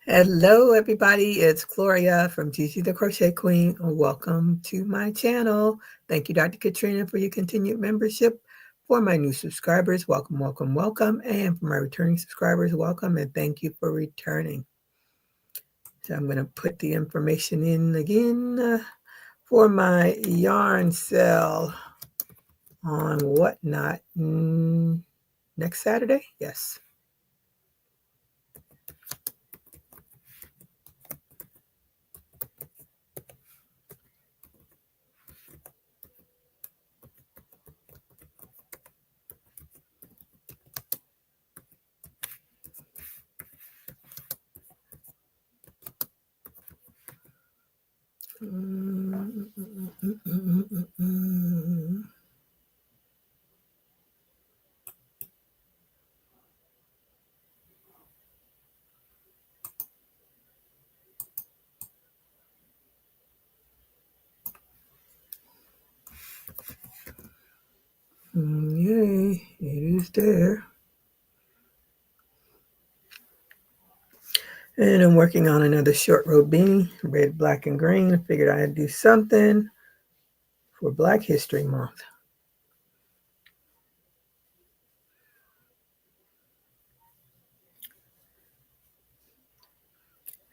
Hello, everybody. It's Gloria from Gigi the Crochet Queen. Welcome to my channel. Thank you, Dr. Katrina, for your continued membership. For my new subscribers, welcome, welcome, welcome. And for my returning subscribers, welcome and thank you for returning. So I'm going to put the information in again for my yarn sale on Whatnot next Saturday. Yes. Yay, it is there. And I'm working on another short row beanie, red, black, and green. I figured I'd do something for Black History Month.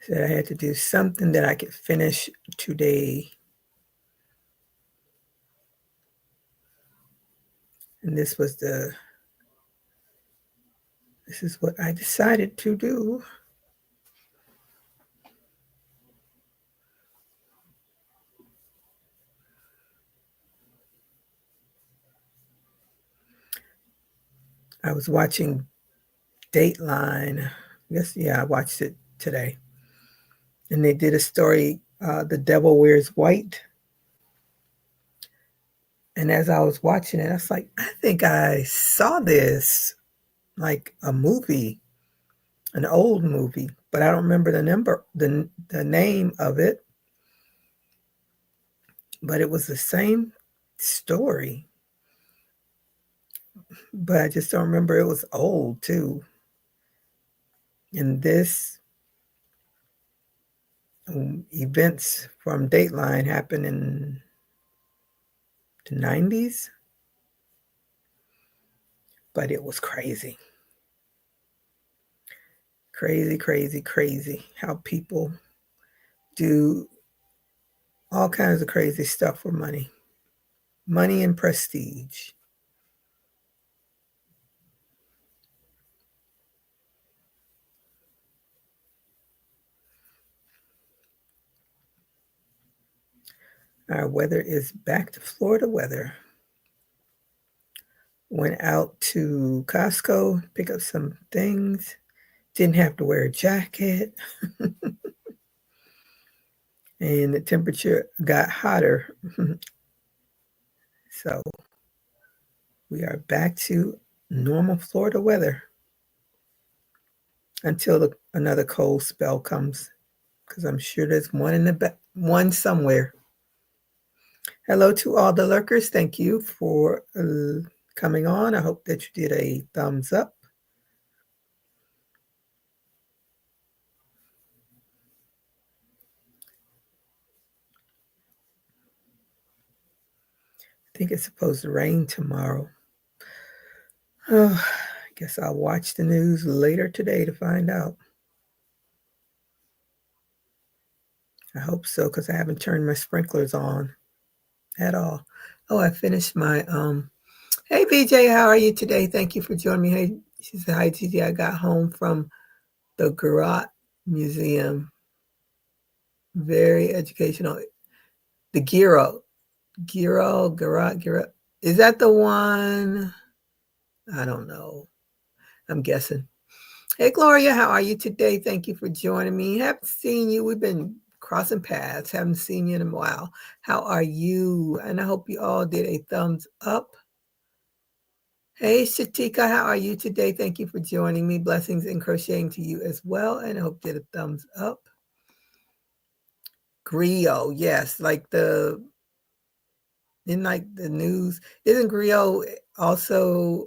Said I had to do something that I could finish today. And this is what I decided to do. I was watching Dateline. I watched it today. And they did a story, The Devil Wears White. And as I was watching it, I was like, I think I saw this like a movie, an old movie, but I don't remember the name of it. But it was the same story. But I just don't remember. It was old too. And this events from Dateline happened in the 90s. But it was crazy. Crazy, crazy, crazy how people do all kinds of crazy stuff for money. Money and prestige. Our weather is back to Florida weather. Went out to Costco, pick up some things. Didn't have to wear a jacket. And the temperature got hotter. So we are back to normal Florida weather until another cold spell comes, because I'm sure there's one somewhere. Hello to all the lurkers. Thank you for coming on. I hope that you did a thumbs up. I think it's supposed to rain tomorrow. Oh, I guess I'll watch the news later today to find out. I hope so, because I haven't turned my sprinklers on at all. Oh, I finished my hey BJ, how are you today? Thank you for joining me. Hey, she said, hi Gigi, I got home from the Garot Museum. Very educational. The Garot. Is that the one? I don't know. I'm guessing. Hey Gloria, how are you today? Thank you for joining me. Haven't seen you. We've been crossing paths. Haven't seen you in a while. How are you? And I hope you all did a thumbs up. Hey, Shatika, how are you today? Thank you for joining me. Blessings and crocheting to you as well. And I hope you did a thumbs up. Griot, yes, in the news. Isn't griot also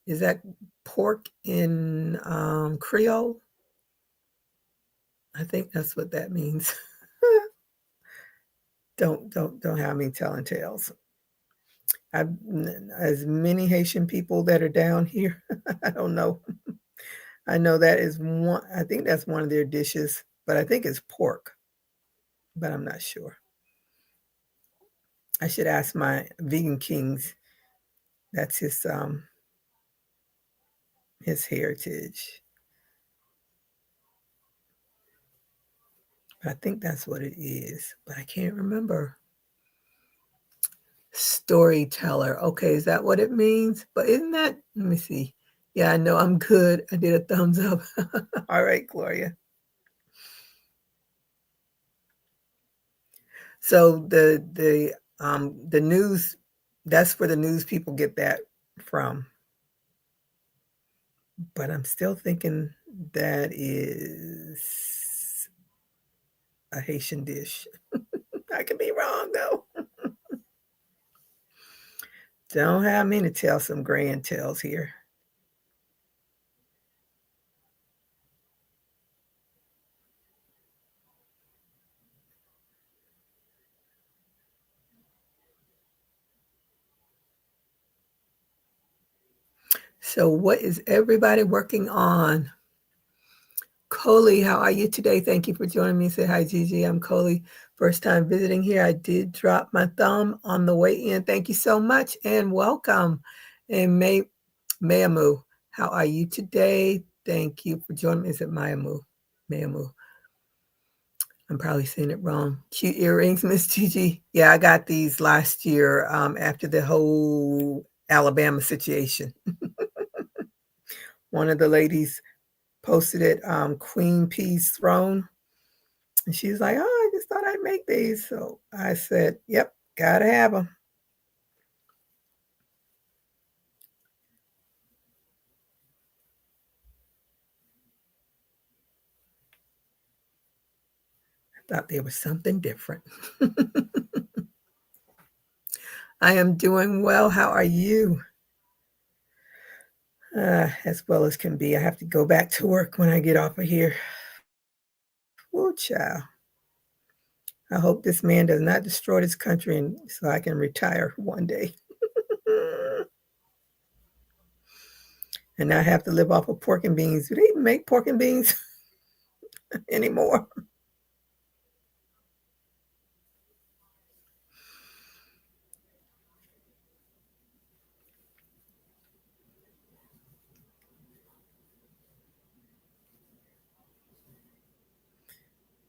Is that pork in Creole? I think that's what that means. Don't have me telling tales. I've as many Haitian people that are down here. I don't know. I know that is one. I think that's one of their dishes, but I think it's pork, but I'm not sure. I should ask my vegan kings. That's his heritage. I think that's what it is, but I can't remember. Storyteller. Okay, is that what it means? But isn't that, let me see. Yeah, I know I'm good. I did a thumbs up. All right, Gloria. So the news, that's where the news people get that from. But I'm still thinking that is a Haitian dish. I could be wrong though. Don't have me to tell some grand tales here. So what is everybody working on? Coley, how are you today? Thank you for joining me. Say hi, Gigi. I'm Coley. First time visiting here. I did drop my thumb on the way in. Thank you so much and welcome. And Mayamu, how are you today? Thank you for joining me. Is it Mayamu? Mayamu. I'm probably saying it wrong. Cute earrings, Miss Gigi. Yeah, I got these last year after the whole Alabama situation. One of the ladies posted it, Queen Pea's Throne. And she's like, oh, I just thought I'd make these. So I said, yep, gotta have them. I thought there was something different. I am doing well. How are you? As well as can be. I have to go back to work when I get off of here. Woo, child. I hope this man does not destroy this country and so I can retire one day. And not have to live off of pork and beans. Do they even make pork and beans anymore?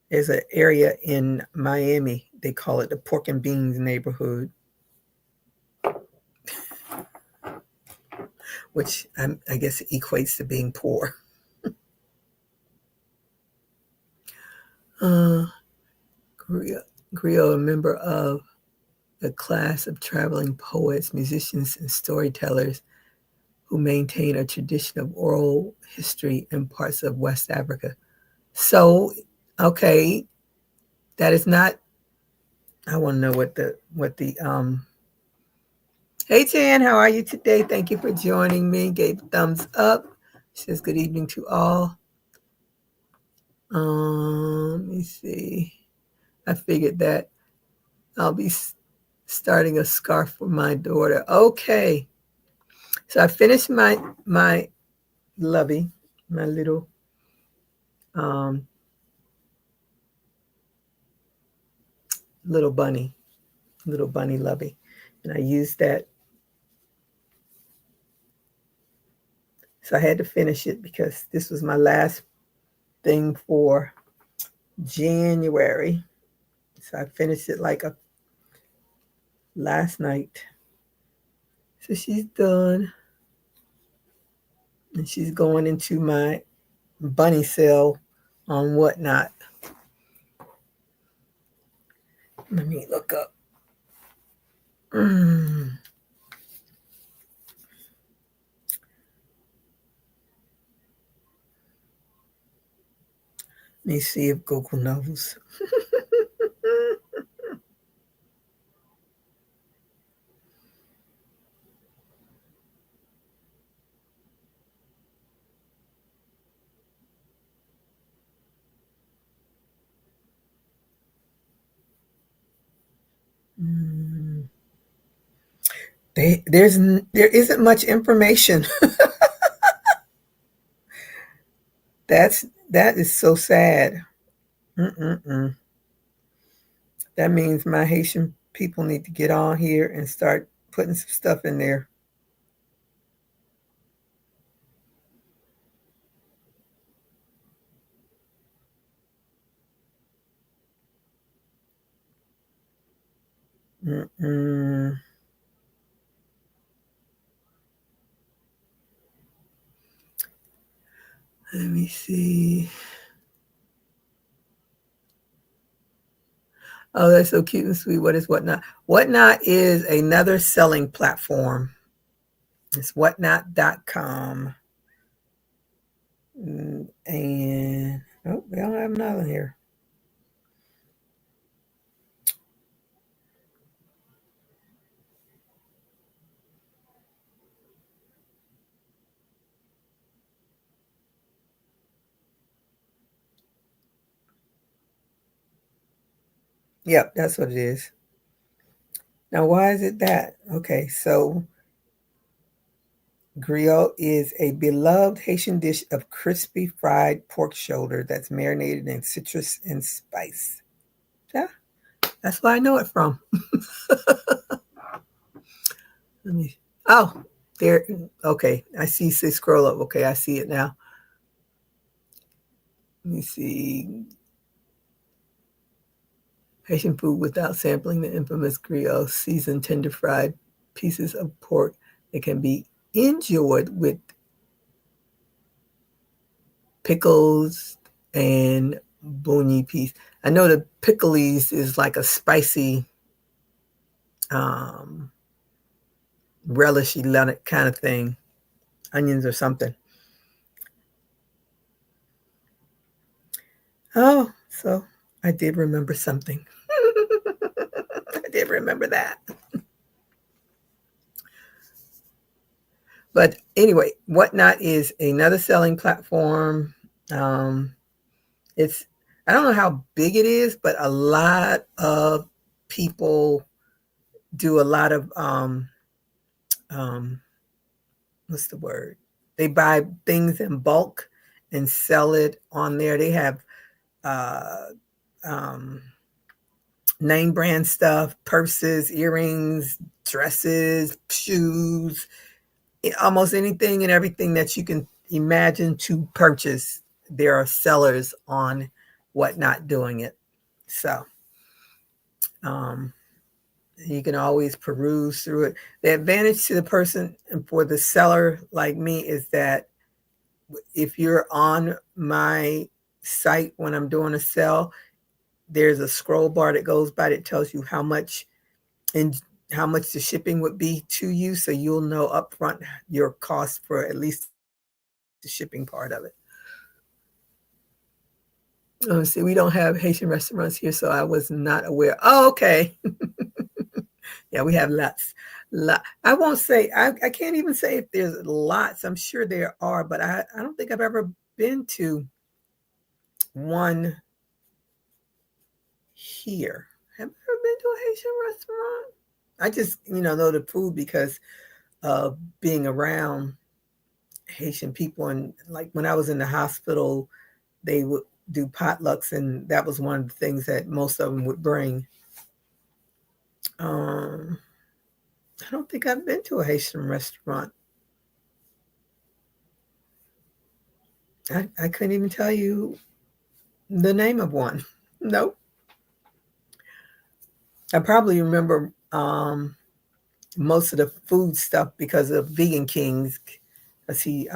There's an area in Miami. They call it the pork and beans neighborhood, which I guess equates to being poor. Uh, Griot, a member of the class of traveling poets, musicians, and storytellers who maintain a tradition of oral history in parts of West Africa. So, okay, that is not. I want to know what the. Hey Jan, how are you today? Thank you for joining me. Gave thumbs up. Says good evening to all. Let me see. I figured that I'll be starting a scarf for my daughter. Okay. So I finished my lovey, my um little bunny, lovey. And I used that. So I had to finish it because this was my last thing for January. So I finished it like a last night. So she's done. And she's going into my bunny cell on Whatnot. Let me look up. Let me see if Google knows. there isn't much information. That is so sad. Mm-mm-mm. That means my Haitian people need to get on here and start putting some stuff in there. Mm-mm. Let me see. Oh, that's so cute and sweet. What is Whatnot? Whatnot is another selling platform. It's whatnot.com. And oh, they don't have another here. Yep, that's what it is. Now, why is it that? Okay, so griot is a beloved Haitian dish of crispy fried pork shoulder that's marinated in citrus and spice. Yeah, that's where I know it from. Let me. Oh, there. Okay, I see. Say scroll up. Okay, I see it now. Let me see. Haitian food without sampling the infamous griot, seasoned tender fried pieces of pork that can be enjoyed with pickles and boni peas. I know the pickles is like a spicy, um, relishy kind of thing, onions or something. Oh, so I did remember something. I did remember that. But anyway, Whatnot is another selling platform. Um, it's I don't know how big it is, but a lot of people do a lot of um, what's the word? They buy things in bulk and sell it on there. They have uh, um, name brand stuff, purses, earrings, dresses, shoes, almost anything and everything that you can imagine to purchase. There are sellers on Whatnot doing it. So um, you can always peruse through it. The advantage to the person and for the seller like me is that if you're on my site when I'm doing a sell, there's a scroll bar that goes by that tells you how much and how much the shipping would be to you, so you'll know upfront your cost for at least the shipping part of it. Oh, see, we don't have Haitian restaurants here, so I was not aware. Oh, okay. Yeah, we have lots. I won't say, I can't even say if there's lots. I'm sure there are, but I don't think I've ever been to one here. Have I ever been to a Haitian restaurant? I just, know the food because of being around Haitian people. And like when I was in the hospital, they would do potlucks, and that was one of the things that most of them would bring. Um, I don't think I've been to a Haitian restaurant. I couldn't even tell you the name of one. Nope. I probably remember most of the food stuff because of Vegan Kings, as he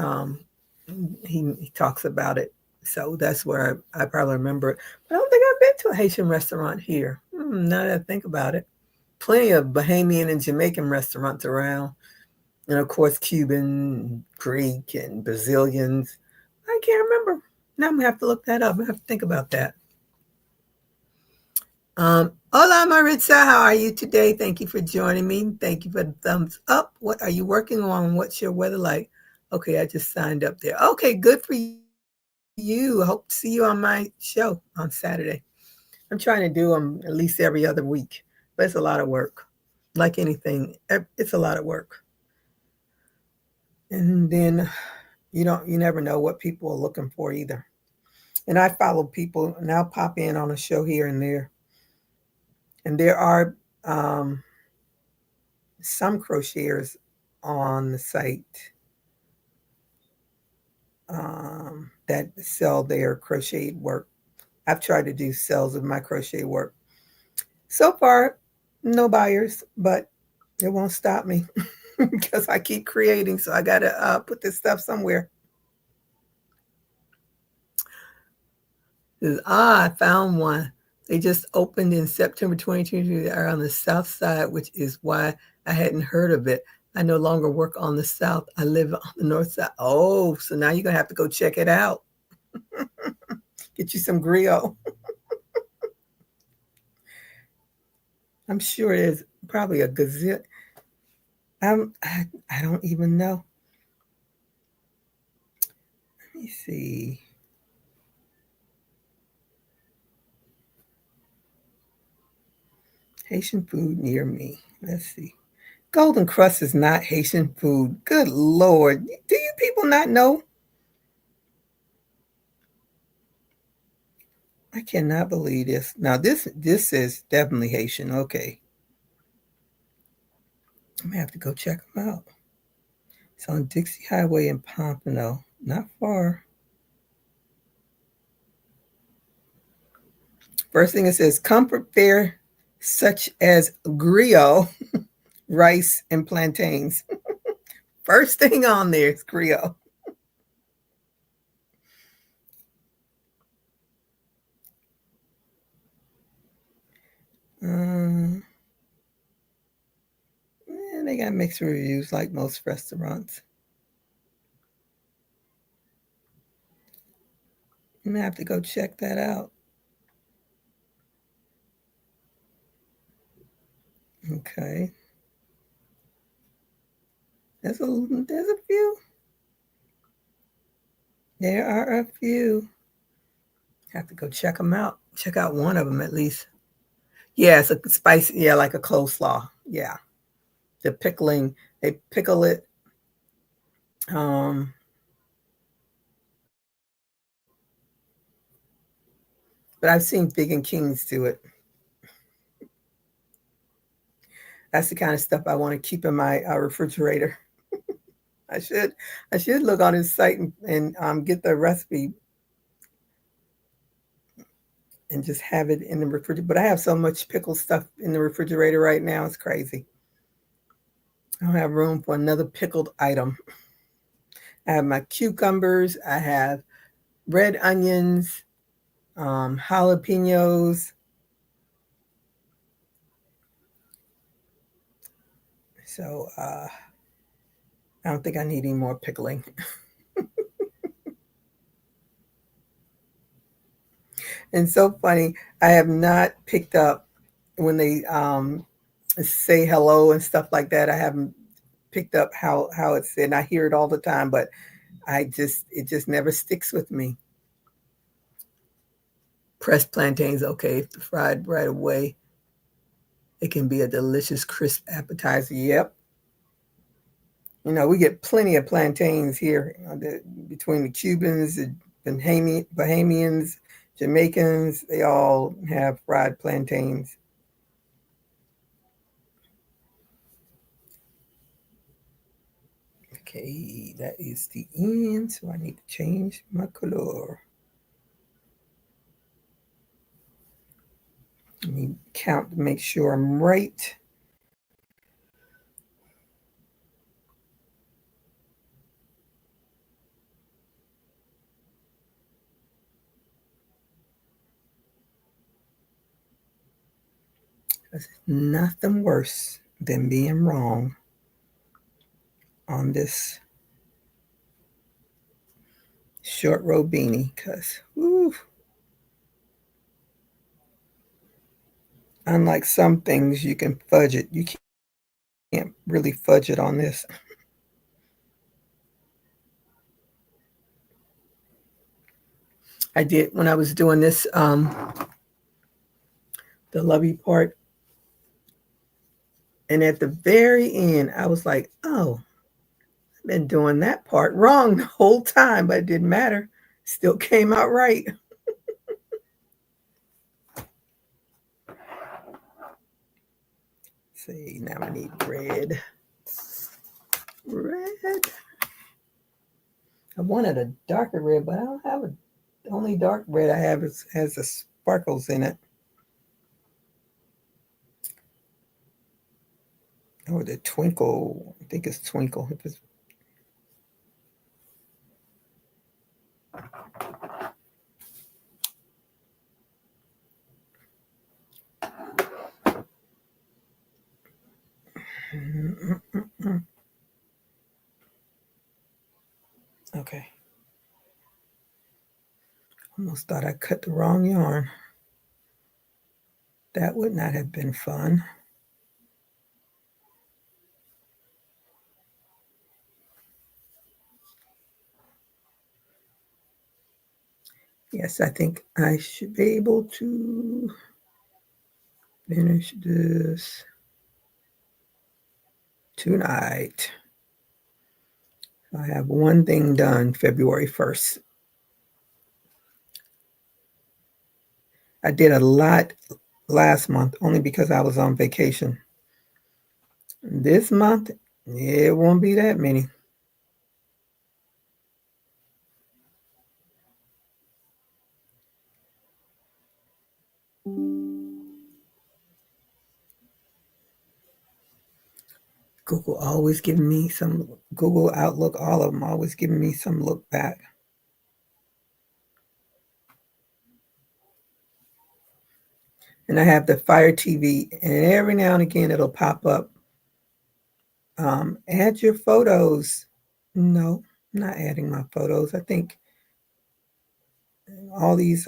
talks about it. So that's where I probably remember it. But I don't think I've been to a Haitian restaurant here. Now that I think about it, plenty of Bahamian and Jamaican restaurants around, and of course Cuban, Greek, and Brazilians. I can't remember. Now I'm gonna have to look that up. I have to think about that. Hola, Maritza. How are you today? Thank you for joining me. Thank you for the thumbs up. What are you working on? What's your weather like? Okay, I just signed up there. Okay, good for you. I hope to see you on my show on Saturday. I'm trying to do them at least every other week, but it's a lot of work. like anything, it's a lot of work. And then you never know what people are looking for either. And I follow people, and I'll pop in on a show here and there. And there are some crocheters on the site that sell their crocheted work. I've tried to do sales of my crochet work. So far, no buyers, but it won't stop me because I keep creating. So I got to put this stuff somewhere. I found one. They just opened in September 2022. They are on the south side, which is why I hadn't heard of it. I no longer work on the south. I live on the north side. Oh, so now you're going to have to go check it out. Get you some griot. I'm sure there's probably a gazillion. I don't even know. Let me see. Haitian food near me. Let's see. Golden crust is not Haitian food. Good Lord. Do you people not know? I cannot believe this. Now this is definitely Haitian. Okay. I'm gonna have to go check them out. It's on Dixie Highway in Pompano. Not far. First thing it says, comfort fare such as griot, rice, and plantains. First thing on there is griot. Yeah, they got mixed reviews like most restaurants. I'm gonna have to go check that out. Okay. There's a few. There are a few. Have to go check them out. Check out one of them at least. Yeah, it's a spicy. Yeah, like a coleslaw. Yeah, the pickling. They pickle it. But I've seen Big and Kings do it. That's the kind of stuff I want to keep in my refrigerator. I should look on his site and get the recipe and just have it in the refrigerator. But I have so much pickle stuff in the refrigerator right now. It's crazy. I don't have room for another pickled item. I have my cucumbers. I have red onions, jalapenos. So I don't think I need any more pickling. And so funny, I have not picked up when they say hello and stuff like that. I haven't picked up how it's said. And I hear it all the time, but it just never sticks with me. Pressed plantains, okay, if fried right away, it can be a delicious crisp appetizer. Yep. We get plenty of plantains here between the Cubans, the Bahamians, Jamaicans. They all have fried plantains. Okay, that is the end. So I need to change my color. Let me count to make sure I'm right. There's nothing worse than being wrong on this short row beanie because, unlike some things, you can fudge it. You can't really fudge it on this. I did when I was doing this, the lovey part, And at the very end, I was like, oh, I've been doing that part wrong the whole time, but it didn't matter. Still came out right. See, now I need red. Red. I wanted a darker red, but I don't have a. The only dark red I have has the sparkles in it. Or the twinkle. I think it's twinkle. If it's okay. Almost thought I cut the wrong yarn. That would not have been fun. Yes, I think I should be able to finish this tonight. I have one thing done February 1st. I did a lot last month only because I was on vacation. This month, it won't be that many. Google always giving me some, Google Outlook, all of them always giving me some look back. And I have the Fire TV, and every now and again it'll pop up. Add your photos. No, I'm not adding my photos. I think all these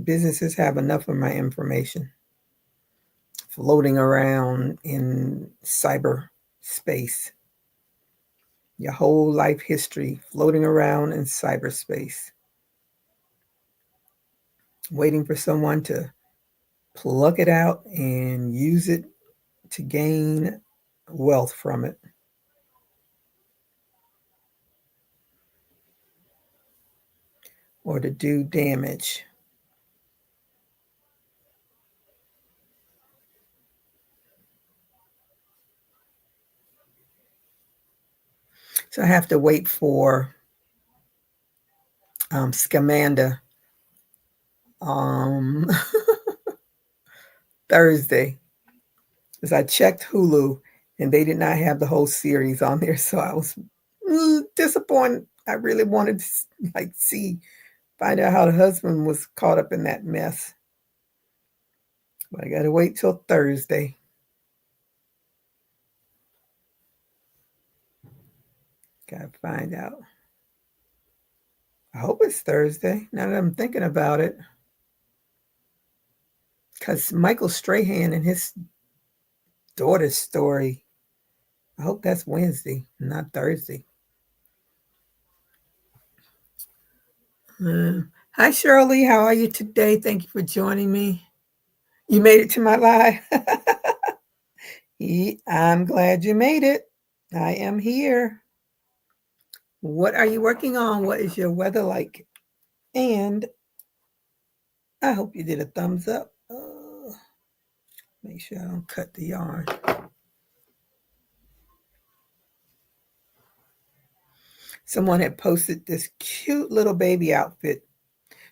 businesses have enough of my information floating around in cyberspace. Your whole life history floating around in cyberspace, waiting for someone to pluck it out and use it to gain wealth from it. Or to do damage. So I have to wait for Scamanda Thursday, because I checked Hulu and they did not have the whole series on there, so I was disappointed. I really wanted to find out how the husband was caught up in that mess, but I got to wait till Thursday. Got to find out. I hope it's Thursday. Now that I'm thinking about it, because Michael Strahan and his daughter's story, I hope that's Wednesday, not Thursday. Hi, Shirley. How are you today? Thank you for joining me. You made it to my live. I'm glad you made it. I am here. What are you working on? What is your weather like? And I hope you did a thumbs up. Make sure I don't cut the yarn. Someone had posted this cute little baby outfit.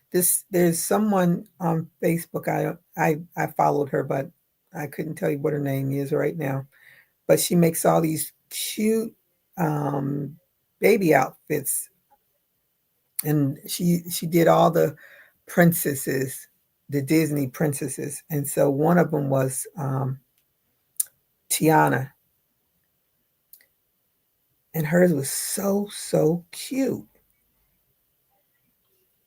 There's someone on Facebook. I followed her, but I couldn't tell you what her name is right now. But she makes all these cute baby outfits, and she did all the princesses, the Disney princesses, and so one of them was Tiana, and hers was so cute.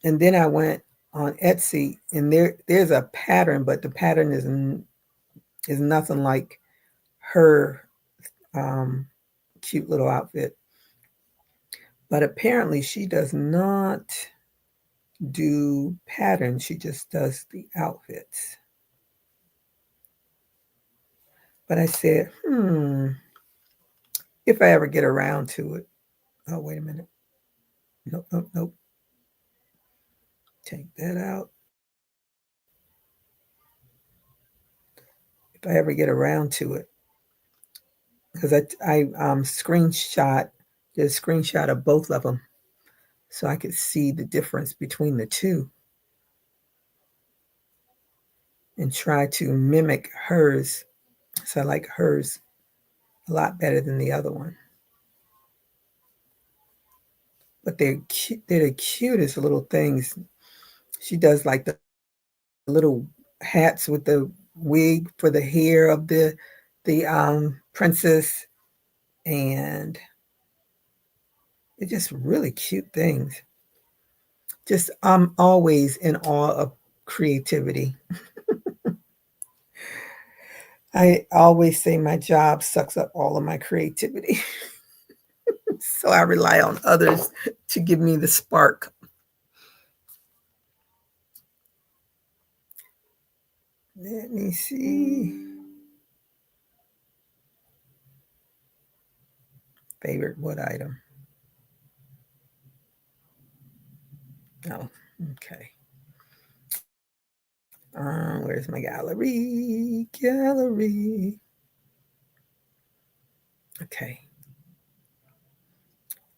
And then I went on Etsy, and there's a pattern, but the pattern is nothing like her cute little outfit. But apparently she does not do patterns, she just does the outfits. But I said, if I ever get around to it. Oh, wait a minute. Nope, nope, nope. Take that out. If I ever get around to it, because I did a screenshot of both of them so I could see the difference between the two and try to mimic hers. So I like hers a lot better than the other one. But they're the cutest little things. She does like the little hats with the wig for the hair of the princess, and they're just really cute things. Just I'm always in awe of creativity. I always say my job sucks up all of my creativity. So I rely on others to give me the spark. Let me see. Favorite wood item. Oh, okay. Where's my gallery? Gallery. Okay.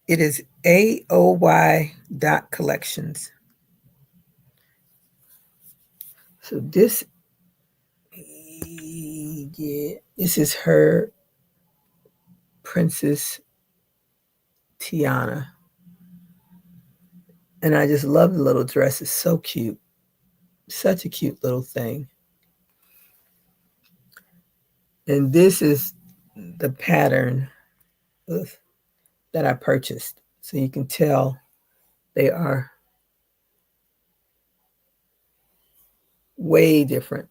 It is AOY.collections. So this is her Princess Tiana. And I just love the little dress. It's so cute. Such a cute little thing. And this is the pattern that I purchased. So you can tell they are way different.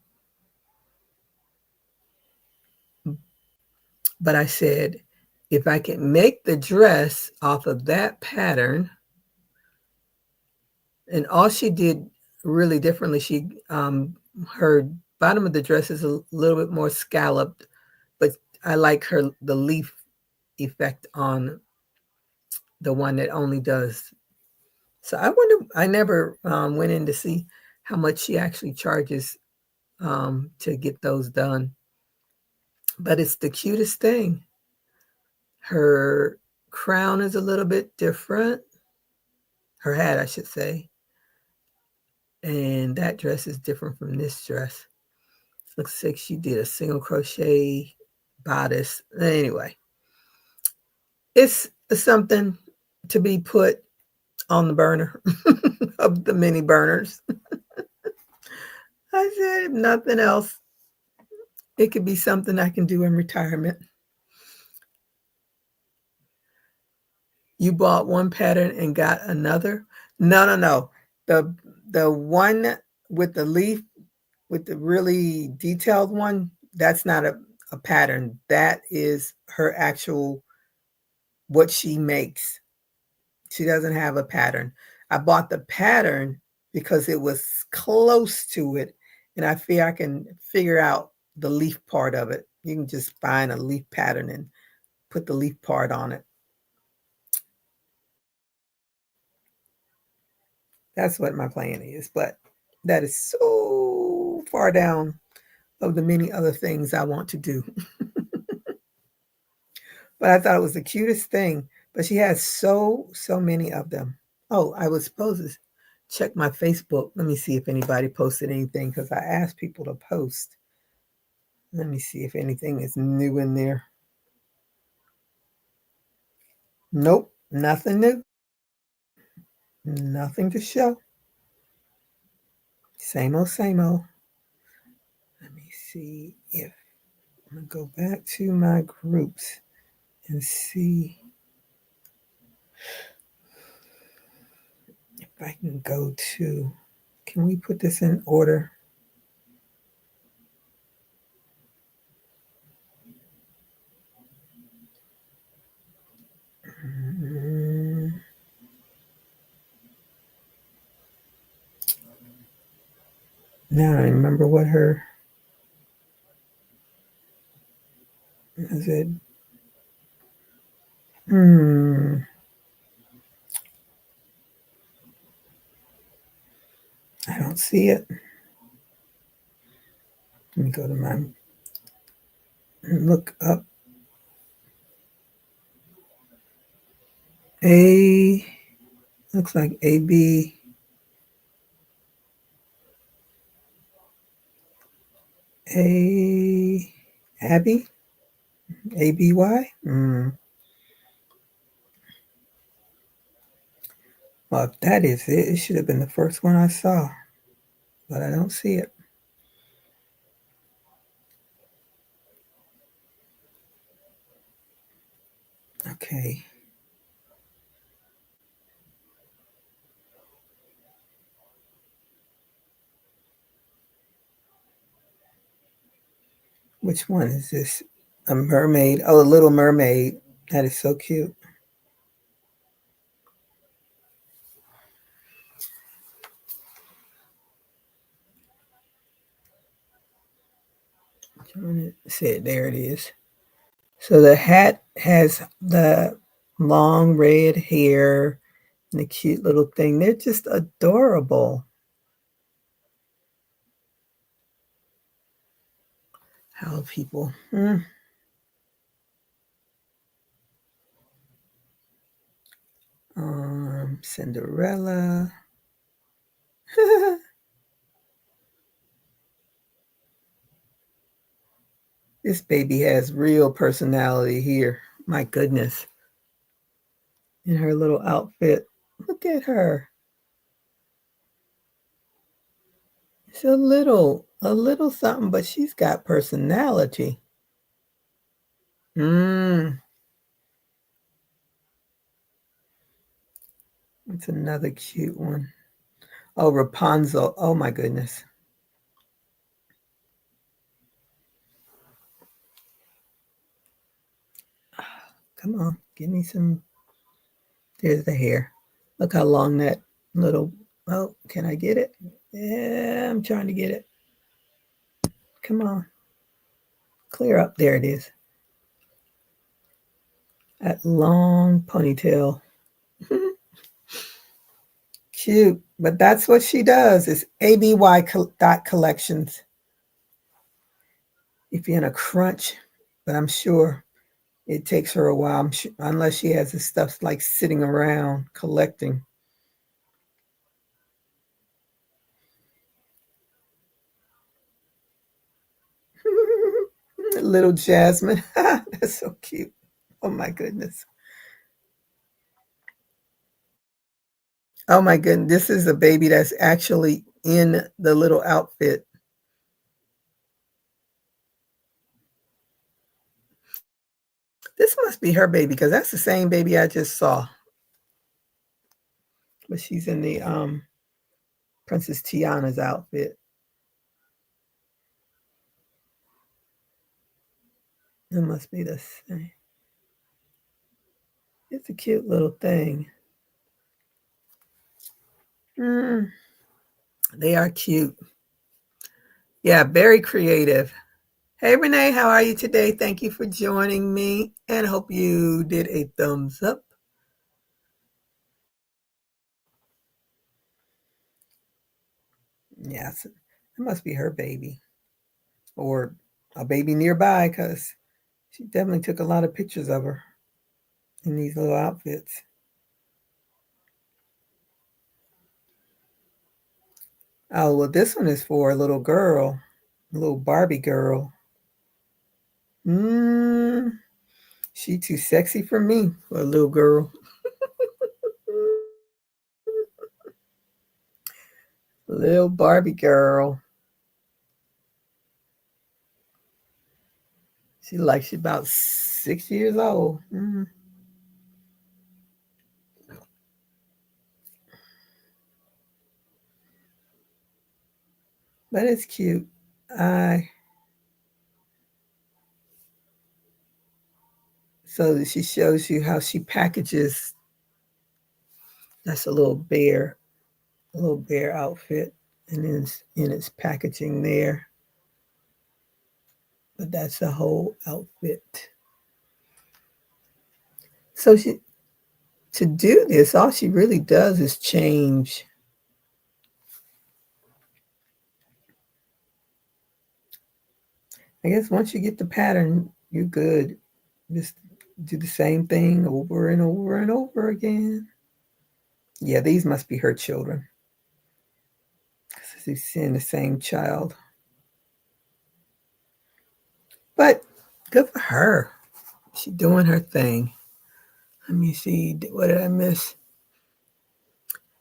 But I said, if I can make the dress off of that pattern, and all she did really differently, her bottom of the dress is a little bit more scalloped, but I like the leaf effect on the one that only does. So I wonder, I never went in to see how much she actually charges to get those done. But it's the cutest thing. Her crown is a little bit different. Her hat, I should say. And that dress is different from this dress. Looks like she did a single crochet bodice. Anyway, it's something to be put on the burner of the mini burners. I said, if nothing else, it could be something I can do in retirement. You bought one pattern and got another? No. The one with the leaf, with the really detailed one, that's not a pattern. That is her actual, what she makes. She doesn't have a pattern. I bought the pattern because it was close to it, and I feel I can figure out the leaf part of it. You can just find a leaf pattern and put the leaf part on it. That's what my plan is, but that is so far down of the many other things I want to do. But I thought it was the cutest thing. But she has so many of them. Oh, I was supposed to check my Facebook. Let me see if anybody posted anything because I asked people to post. Let me see if anything is new in there. Nope, nothing new. Nothing to show. Same old, same old. Let me see if I'm going to go back to my groups and see if I can go to, can we put this in order? Now I remember what her, Is it? I don't see it. Let me go to my look up. A looks like AB. A Abby? ABY? Well, if that is it, it should have been the first one I saw, but I don't see it. Okay. Which one is this? A mermaid. Oh, a little mermaid. That is so cute. Trying to see it. There it is. So the hat has the long red hair and the cute little thing. They're just adorable. How people. Cinderella. This baby has real personality here. My goodness. In her little outfit. Look at her. It's a little something, but she's got personality. It's another cute one. Oh, Rapunzel. Oh my goodness. Come on, give me some. There's the hair. Look how long that little. Oh, can I get it? Yeah, I'm trying to get it. Come on. Clear up. There it is. That long ponytail. Cute. But that's what she does. It's ABY dot collections. If you're in a crunch, but I'm sure it takes her a while, unless she has this stuff like sitting around collecting. Little Jasmine. That's so cute. Oh my goodness. Oh my goodness. This is a baby that's actually in the little outfit. This must be her baby because that's the same baby I just saw. But she's in the Princess Tiana's outfit. It must be the same. It's a cute little thing. They are cute. Yeah, very creative. Hey, Renee, how are you today? Thank you for joining me and hope you did a thumbs up. Yes, it must be her baby or a baby nearby because she definitely took a lot of pictures of her in these little outfits. Oh, well, this one is for a little girl, a little Barbie girl. She too sexy for me, for a little girl. Little Barbie girl. She's about 6 years old. But it's cute. So she shows you how she packages. That's a little bear outfit, and then it's in its packaging there. But that's the whole outfit. So to do this, all she really does is change. I guess once you get the pattern, you're good. Just do the same thing over and over and over again. Yeah, these must be her children. She's seeing the same child. But good for her. She's doing her thing. Let me see. What did I miss?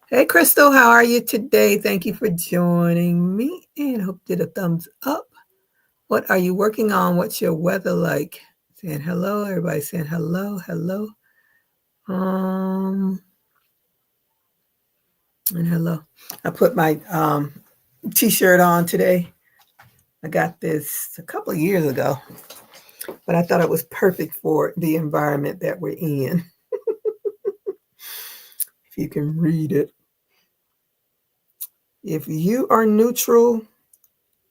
Hey, Crystal, how are you today? Thank you for joining me and hope you did a thumbs up. What are you working on? What's your weather like? Saying hello. Everybody saying hello, hello. And hello. I put my t-shirt on today. I got this a couple of years ago, but I thought it was perfect for the environment that we're in. If you can read it. If you are neutral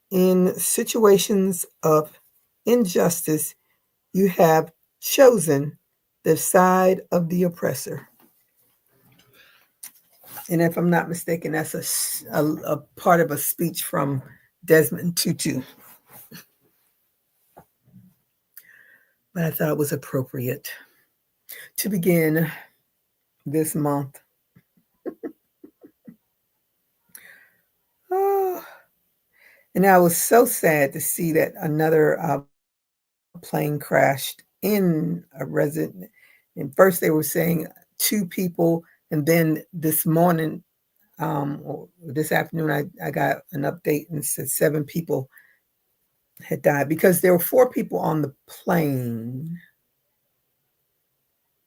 in situations of injustice, you have chosen the side of the oppressor. And if I'm not mistaken, that's a part of a speech from Desmond Tutu. But I thought it was appropriate to begin this month. Oh, and I was so sad to see that another plane crashed in a resident. And first they were saying 2 people, and then this morning, or this afternoon, I got an update and it said 7 people had died because there were 4 people on the plane.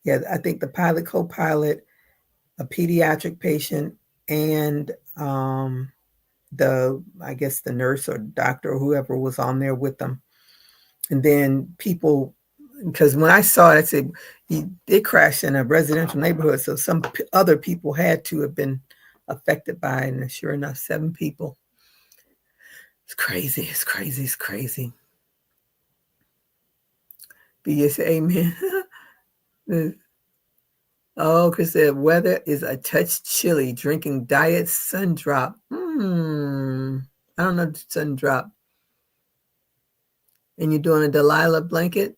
Yeah, I think the pilot, co-pilot, a pediatric patient, and I guess the nurse or doctor or whoever was on there with them. And then people, because when I saw it, I said it crashed in a residential neighborhood, so some other people had to have been affected by it, and sure enough, 7 people. It's crazy, it's crazy, it's crazy. BS, amen. Oh, Chris said, weather is a touch chilly, drinking diet sun drop. I don't know, sun drop. And you're doing a Delilah blanket?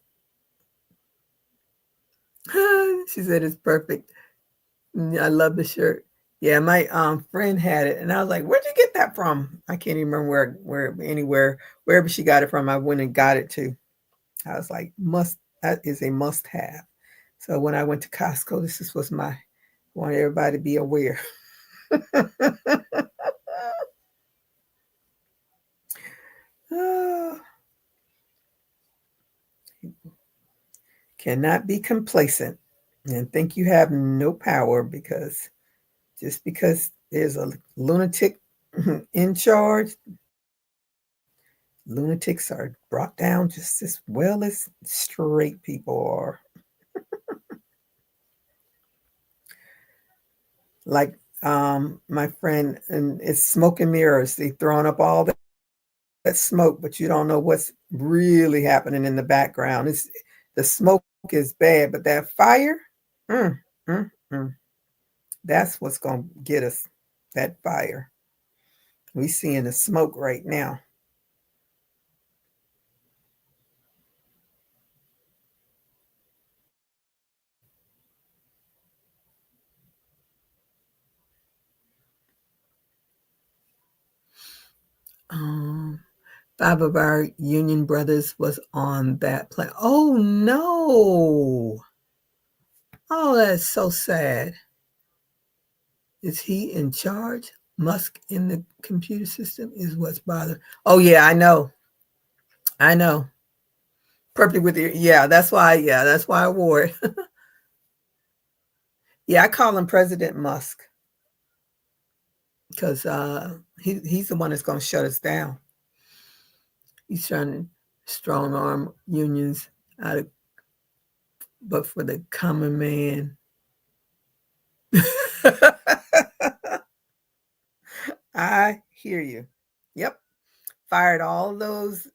She said it's perfect. I love the shirt. Yeah, my friend had it, and I was like, "Where'd you get that from?" I can't even remember wherever she got it from. I went and got it too. I was like, that is a must have. So when I went to Costco, this was my, I want everybody to be aware. Cannot be complacent and think you have no power just because there's a lunatic in charge, lunatics are brought down just as well as straight people are. Like my friend, and it's smoke and mirrors. They throwing up all that smoke, but you don't know what's really happening in the background. The smoke is bad, but that fire, mm, mm, mm, that's what's going to get us, that fire. We seeing the smoke right now. Um, 5 of our union brothers was on that plane. Oh no! Oh, that's so sad. Is he in charge? Musk in the computer system is what's bothering. Oh yeah, I know. I know. Perfect with you. Yeah, that's why. Yeah, that's why I wore it. Yeah, I call him President Musk because he's the one that's going to shut us down. He's trying to strong arm unions out of, but for the common man. I hear you. Yep. Fired all those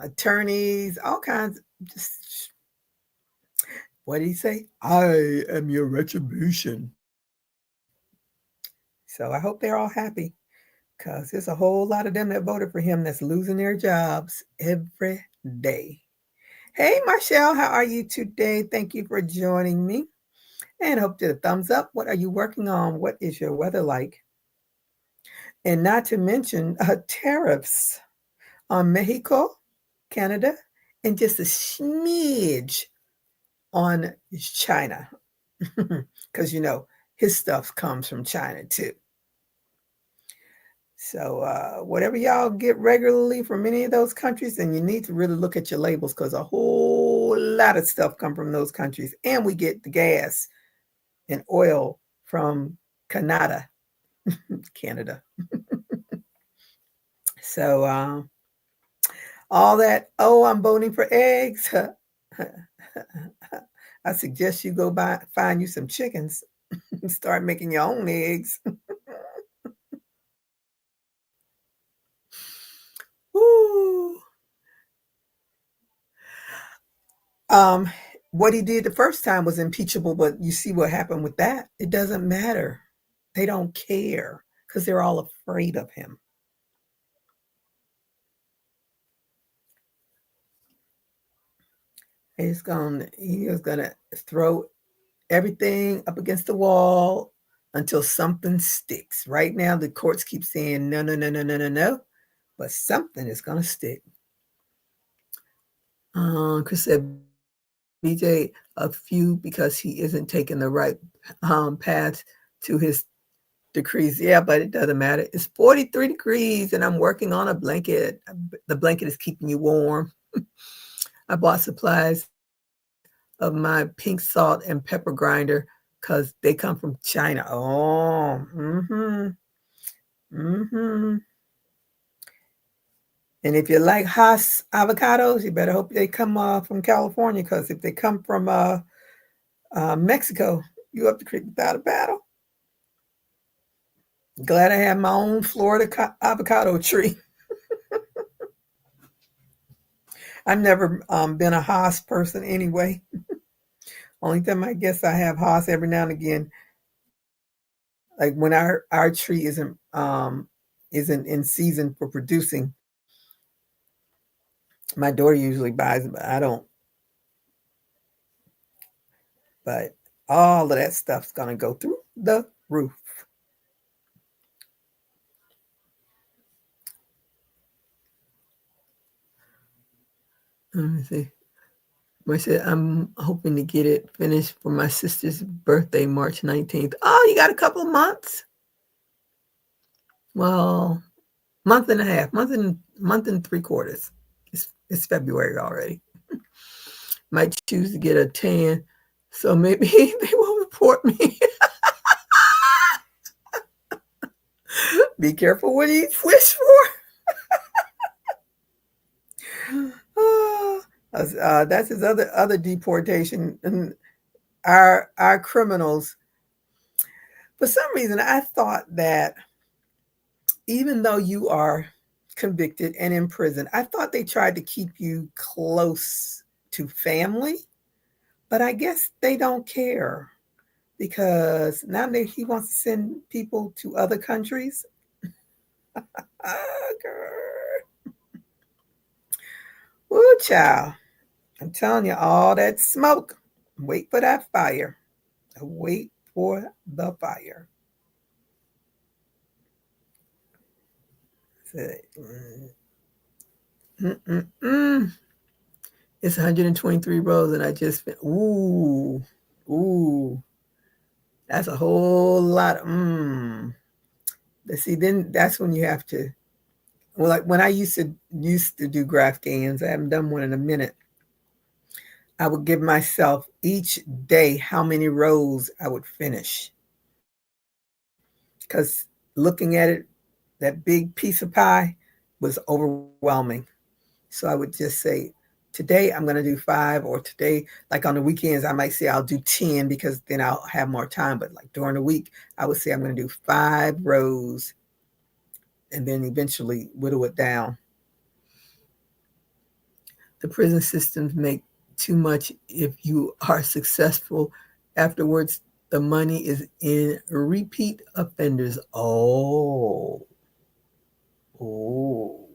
attorneys, all kinds. Just What did he say? I am your retribution. So I hope they're all happy because there's a whole lot of them that voted for him that's losing their jobs every day. Hey, Marshall, how are you today? Thank you for joining me. And hope to the thumbs up. What are you working on? What is your weather like? And not to mention tariffs on Mexico, Canada, and just a smidge on China. Because, his stuff comes from China too. So whatever y'all get regularly from any of those countries, then you need to really look at your labels because a whole lot of stuff come from those countries. And we get the gas and oil from Canada. Canada. So all that, I'm voting for eggs. I suggest you go find you some chickens and start making your own eggs. Woo. What he did the first time was impeachable, but you see what happened with that. It doesn't matter. They don't care because they're all afraid of him. He is going to throw everything up against the wall until something sticks. Right now, the courts keep saying no, no, no, no, no, no, no, but something is going to stick. Chris said, BJ, a few because he isn't taking the right path to his decrees. Yeah, but it doesn't matter. It's 43 degrees and I'm working on a blanket. The blanket is keeping you warm. I bought supplies of my pink salt and pepper grinder because they come from China. Oh, And if you like Haas avocados, you better hope they come from California because if they come from Mexico, you up the creek without a paddle. Glad I have my own Florida avocado tree. I've never been a Haas person anyway. Only time I guess I have Haas every now and again. Like when our tree isn't in season for producing, my daughter usually buys them, but I don't. But all of that stuff's gonna go through the roof. Let me see. I said, I'm hoping to get it finished for my sister's birthday, March 19th. Oh, you got a couple of months? Well, month and a half, month and 3/4. It's February already. Might choose to get a tan, so maybe they will report me. Be careful what you wish for. That's his other deportation. And our criminals. For some reason, I thought that even though you are convicted and in prison, I thought they tried to keep you close to family, but I guess they don't care because now he wants to send people to other countries. Woo, child. I'm telling you, all that smoke. Wait for that fire. Wait for the fire. It's 123 rows, and I just ooh. That's a whole lot. See, then that's when you have to. Well, like when I used to do graph gains, I haven't done one in a minute. I would give myself each day how many rows I would finish. Because looking at it, that big piece of pie was overwhelming. So I would just say, today I'm going to do 5, or today, like on the weekends, I might say I'll do 10 because then I'll have more time. But like during the week, I would say I'm going to do 5 rows and then eventually whittle it down. The prison systems make too much if you are successful. Afterwards, the money is in repeat offenders. Oh. Oh.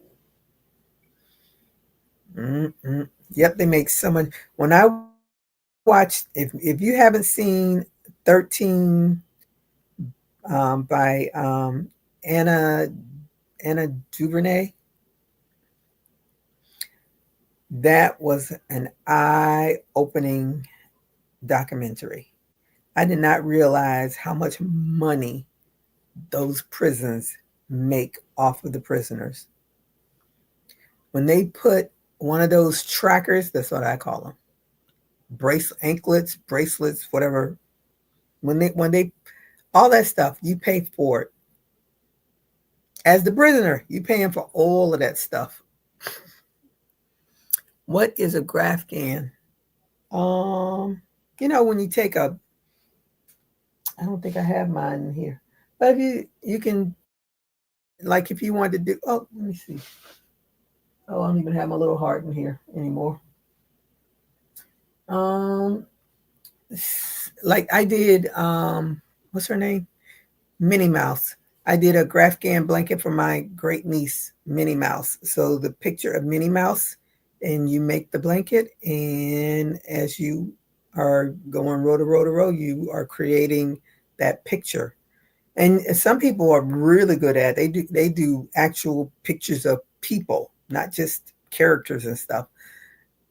Mm-mm. Yep, they make so much. When I watched, if you haven't seen 13 by Anna Anna DuVernay, that was an eye-opening documentary. I did not realize how much money those prisons make off of the prisoners. When they put one of those trackers, that's what I call them, anklets, bracelets, whatever. When they all that stuff, you pay for it. As the prisoner, you're paying for all of that stuff. What is a Grafgan? When you take I don't think I have mine in here, but if you can, like if you want to do, oh, let me see. Oh, I don't even have my little heart in here anymore. Um, like I did, what's her name? Minnie Mouse. I did a Grafgan blanket for my great niece, Minnie Mouse. So the picture of Minnie Mouse, and you make the blanket, and as you are going row to row to row, you are creating that picture. And some people are really good at it. They do actual pictures of people, not just characters and stuff.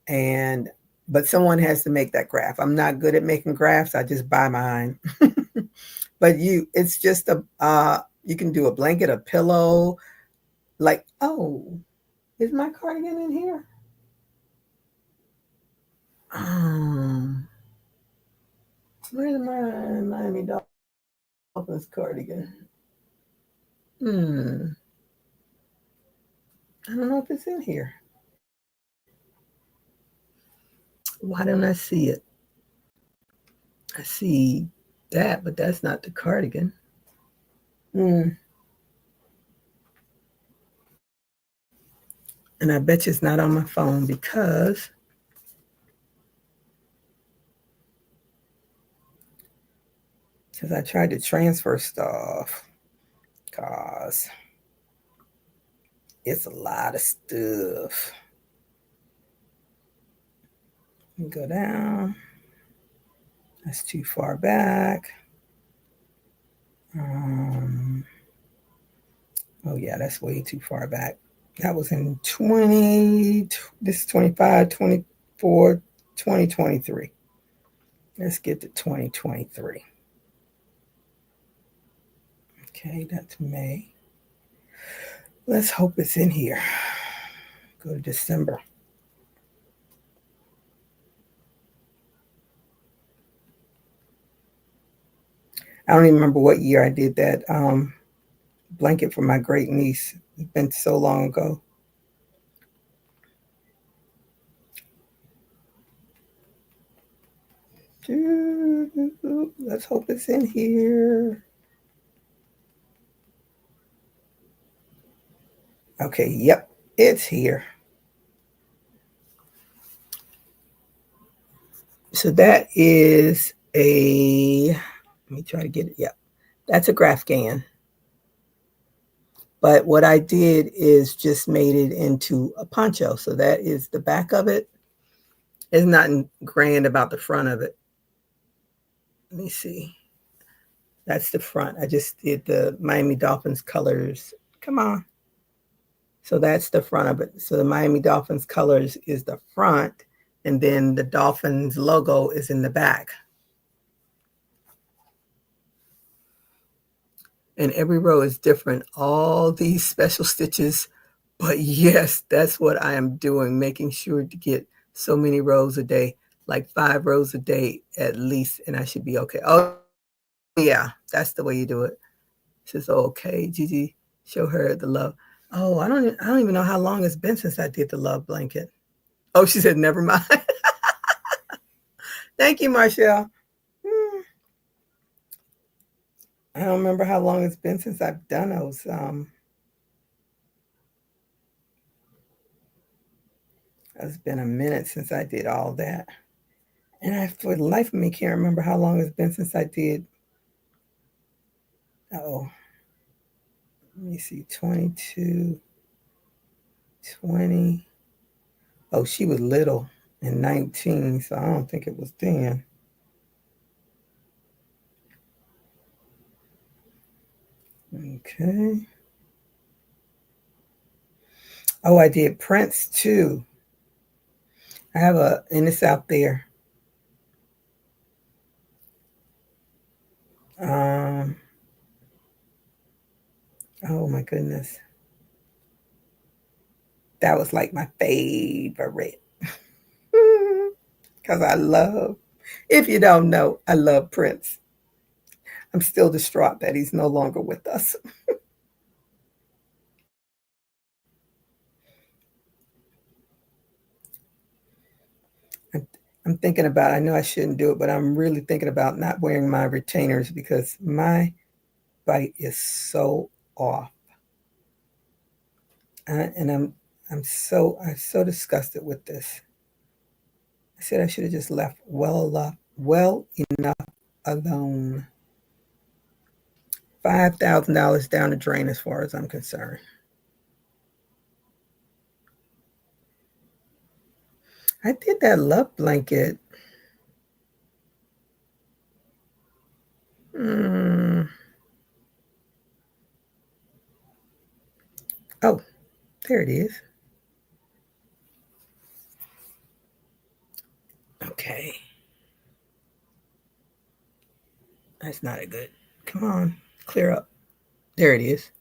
And but someone has to make that graph. I'm not good at making graphs. I just buy mine. But it's just you can do a blanket, a pillow, like, oh, is my cardigan in here? Um, where's my Miami Dolphins cardigan? I don't know if it's in here. Why don't I see it? I see that, but that's not the cardigan. And I bet you it's not on my phone because I tried to transfer stuff. Cause it's a lot of stuff. Go down. That's too far back. Oh yeah, that's way too far back. That was in 20, this is 25, 24, 2023. Let's get to 2023. Okay, that's May. Let's hope it's in here. Go to December. I don't even remember what year I did that blanket for my great niece. It's been so long ago. Let's hope it's in here. Okay, yep, it's here. So that is let me try to get it. Yep, that's a Grafgan. But what I did is just made it into a poncho. So that is the back of it. It's not grand about the front of it. Let me see. That's the front. I just did the Miami Dolphins colors. Come on. So that's the front of it. So the Miami Dolphins colors is the front, and then the Dolphins logo is in the back. And every row is different. All these special stitches. But yes, that's what I am doing, making sure to get so many rows a day, like 5 rows a day at least, and I should be okay. Oh, yeah, that's the way you do it. She says, okay, Gigi, show her the love. Oh, I don't even know how long it's been since I did the love blanket. Oh, she said, never mind. Thank you, Marshall. I don't remember how long it's been since I've done those. It's been a minute since I did all that. And I, for the life of me, can't remember how long it's been since I did. Oh, let me see, 22, 20. Oh, she was little in 19, so I don't think it was then. Okay. Oh, I did Prince too. I have and it's out there. Um, oh my goodness. That was like my favorite. Because if you don't know, I love Prince. I'm still distraught that he's no longer with us. I'm thinking about, I know I shouldn't do it, but I'm really thinking about not wearing my retainers because my bite is so off. And I'm so disgusted with this. I said I should have just left well enough alone. $5,000 down the drain as far as I'm concerned. I did that love blanket. Oh, there it is. Okay. That's not a good. Come on, clear up. There it is.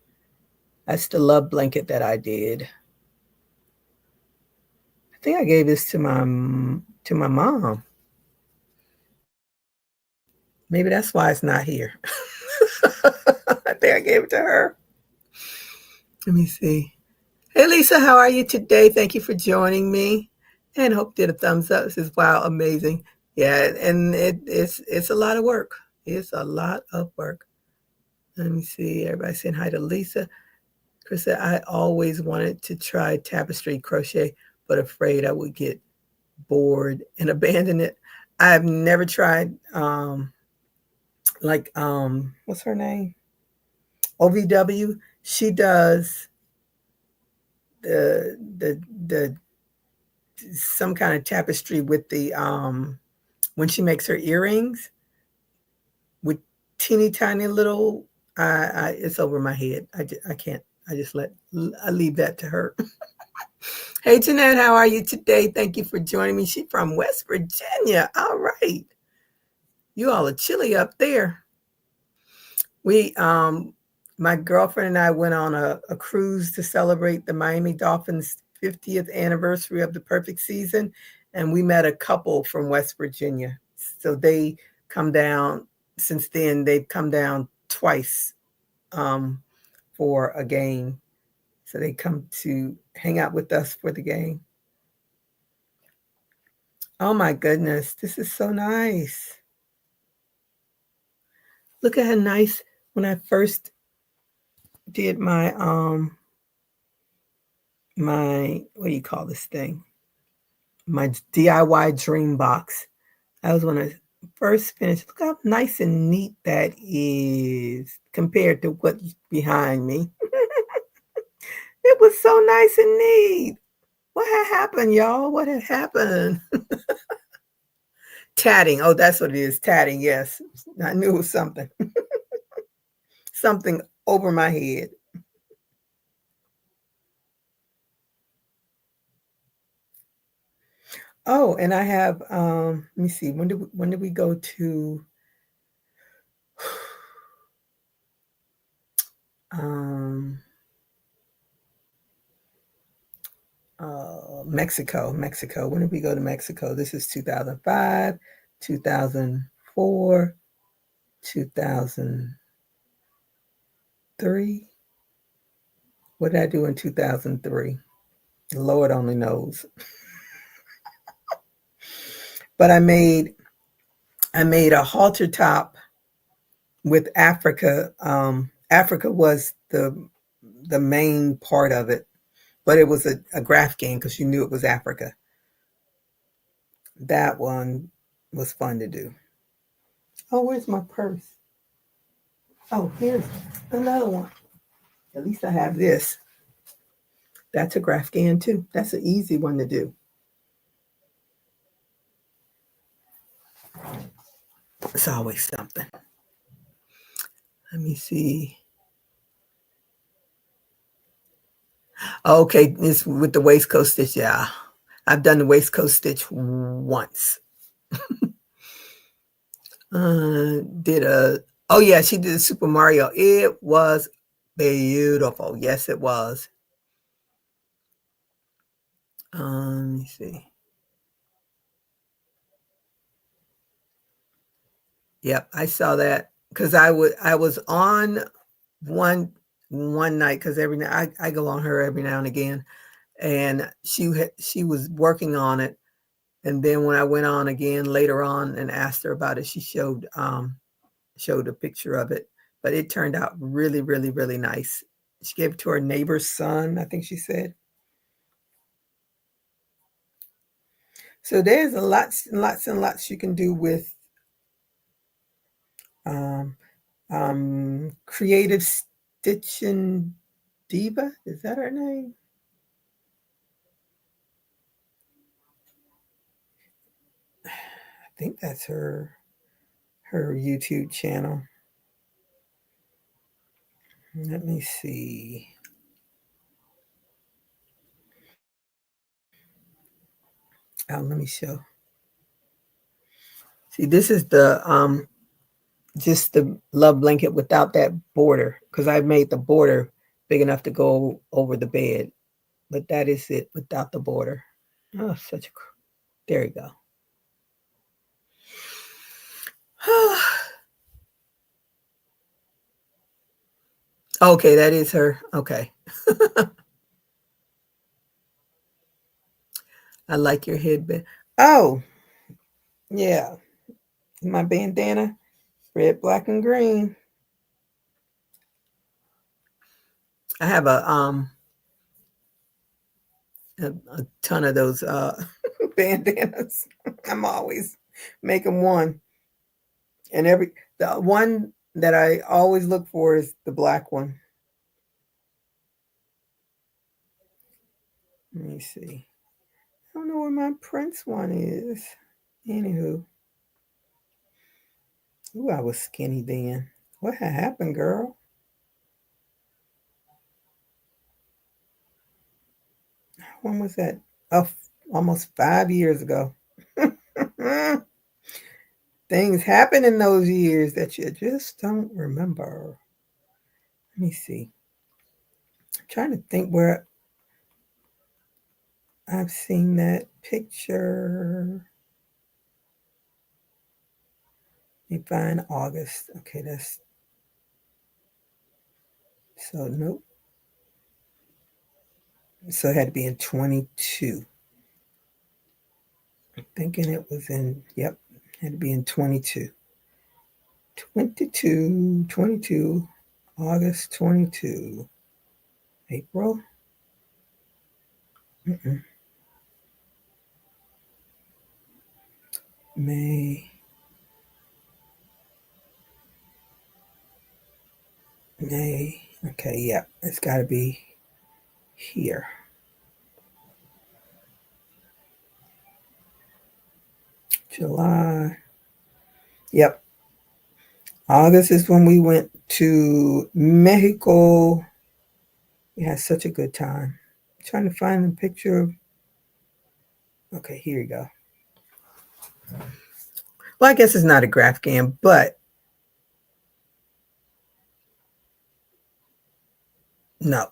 That's the love blanket that I did. I think I gave this to my mom. Maybe that's why it's not here. I think I gave it to her. Let me see. Hey Lisa, how are you today? Thank you for joining me. And Hope did a thumbs up. This is wow, amazing. Yeah, and it's a lot of work. It's a lot of work. Let me see. Everybody saying hi to Lisa. Chris said, I always wanted to try tapestry crochet, but afraid I would get bored and abandon it. I've never tried what's her name? OVW. She does the some kind of tapestry with the when she makes her earrings with teeny tiny little it's over my head. I can't. I leave that to her. Hey Jeanette, how are you today? Thank you for joining me. She's from West Virginia. All right. You all are chilly up there. We my girlfriend and I went on a cruise to celebrate the Miami Dolphins 50th anniversary of the perfect season. And we met a couple from West Virginia. So they come down, since then, they've come down twice for a game. So they come to hang out with us for the game. Oh my goodness, this is so nice. Look at how nice when I first did my what do you call this thing? My DIY dream box. That was when I first finished. Look how nice and neat that is compared to what's behind me. It was so nice and neat. What had happened, y'all? What had happened? Tatting. Oh, that's what it is. Tatting, yes. I knew it was something. Something over my head. Oh, and I have let me see. When did we go to Mexico. When did we go to Mexico? This is 2005, 2004, 2003. What did I do in 2003? The Lord only knows. But I made a halter top with Africa. Africa was the main part of it, but it was a graph game because you knew it was Africa. That one was fun to do. Oh, where's my purse? Oh, here's another one. At least I have this. That's a Grafghan too. That's an easy one to do. It's always something. Let me see. Okay, it's with the waistcoat stitch. Yeah, I've done the waistcoat stitch once. Did a Oh yeah, she did a Super Mario. It was beautiful. Yes, it was. Let me see. Yep, I saw that because I was on one night because every night I go on her every now and again, and she was working on it, and then when I went on again later on and asked her about it, she showed a picture of it, but it turned out really, really, really nice. She gave it to her neighbor's son, I think she said. So there's a lots and lots and lots you can do with um, Creative Stitching Diva. Is that her name? I think that's her YouTube channel. Let me see. Oh, let me show. See, this is the just the love blanket without that border because I made the border big enough to go over the bed, but that is it without the border. Oh, such a there you go. Okay, that is her. Okay. I like your headband. Oh, yeah. My bandana, red, black, and green. I have a ton of those bandanas. I'm always making one. And the one that I always look for is the black one. Let me see. I don't know where my Prince one is. Anywho. Ooh, I was skinny then. What had happened, girl? When was that? Oh, almost 5 years ago. Things happen in those years that you just don't remember. Let me see. I'm trying to think where I've seen that picture. Let me find August. Okay, that's so nope. So it had to be in 22. I'm thinking it was in, yep, had to be in 22. 22, August 22. April? Mm-mm. May. May. Okay, yeah, it's got to be here. July. Yep. August is when we went to Mexico. We had such a good time. I'm trying to find a picture of. Okay, here you go. Well, I guess it's not a Grafghan, but no.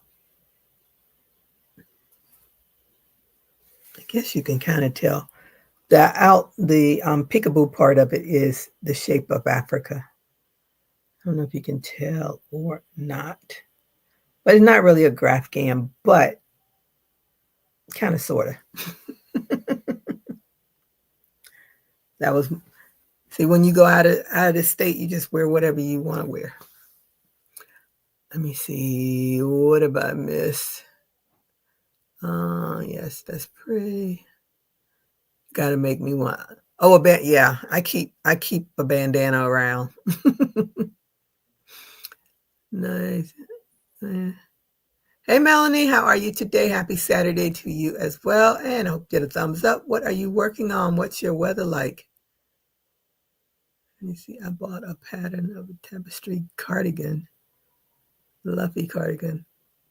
I guess you can kind of tell. The peekaboo part of it is the shape of Africa. I don't know if you can tell or not. But it's not really a Grafghan, but kind of sort of. That was see when you go out of the state, you just wear whatever you want to wear. Let me see. What about Miss? Yes, that's pretty. Gotta make me one. Oh, yeah. I keep a bandana around. Nice. Hey, Melanie, how are you today? Happy Saturday to you as well. And I'll get a thumbs up. What are you working on? What's your weather like? Let me see. I bought a pattern of a tapestry cardigan, fluffy cardigan.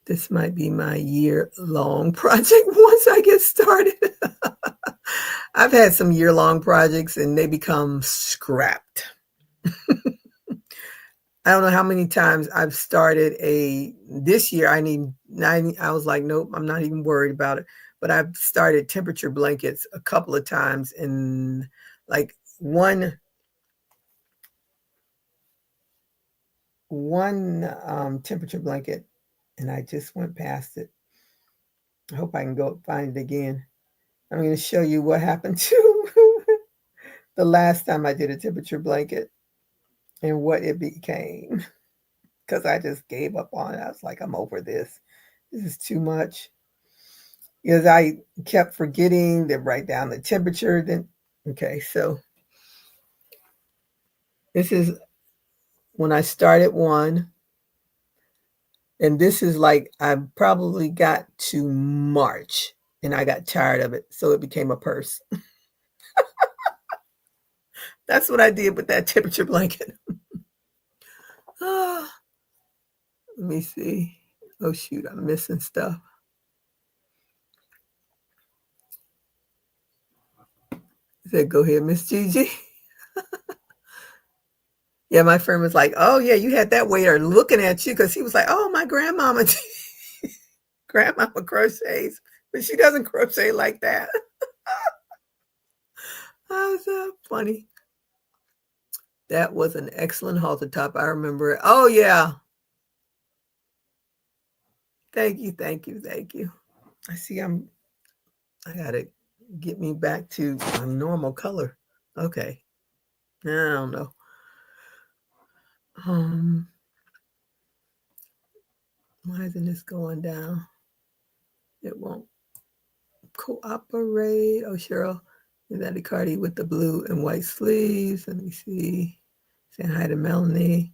This might be my year-long project once I get started. I've had some year-long projects and they become scrapped. I don't know how many times I've started this year I was like, nope, I'm not even worried about it. But I've started temperature blankets a couple of times, and like one temperature blanket, and I just went past it. I hope I can go find it again. I'm going to show you what happened to the last time I did a temperature blanket and what it became, because I just gave up on it. I was like, I'm over this. This is too much. Because I kept forgetting to write down the temperature. Then, okay, so this is when I started one. And this is like, I probably got to March and I got tired of it. So it became a purse. That's what I did with that temperature blanket. Let me see. Oh, shoot, I'm missing stuff. I said, go ahead, Miss Gigi. Yeah, my friend was like, oh, yeah, you had that waiter looking at you because he was like, oh, my grandmama crochets, but she doesn't crochet like that. Oh, so funny. That was an excellent halter top. I remember it. Oh, yeah. Thank you, thank you, thank you. I see I gotta get me back to my normal color. Okay. I don't know. Why isn't this going down? It won't cooperate. Oh, Cheryl, is that the Cardi with the blue and white sleeves? Let me see. Saying hi to Melanie.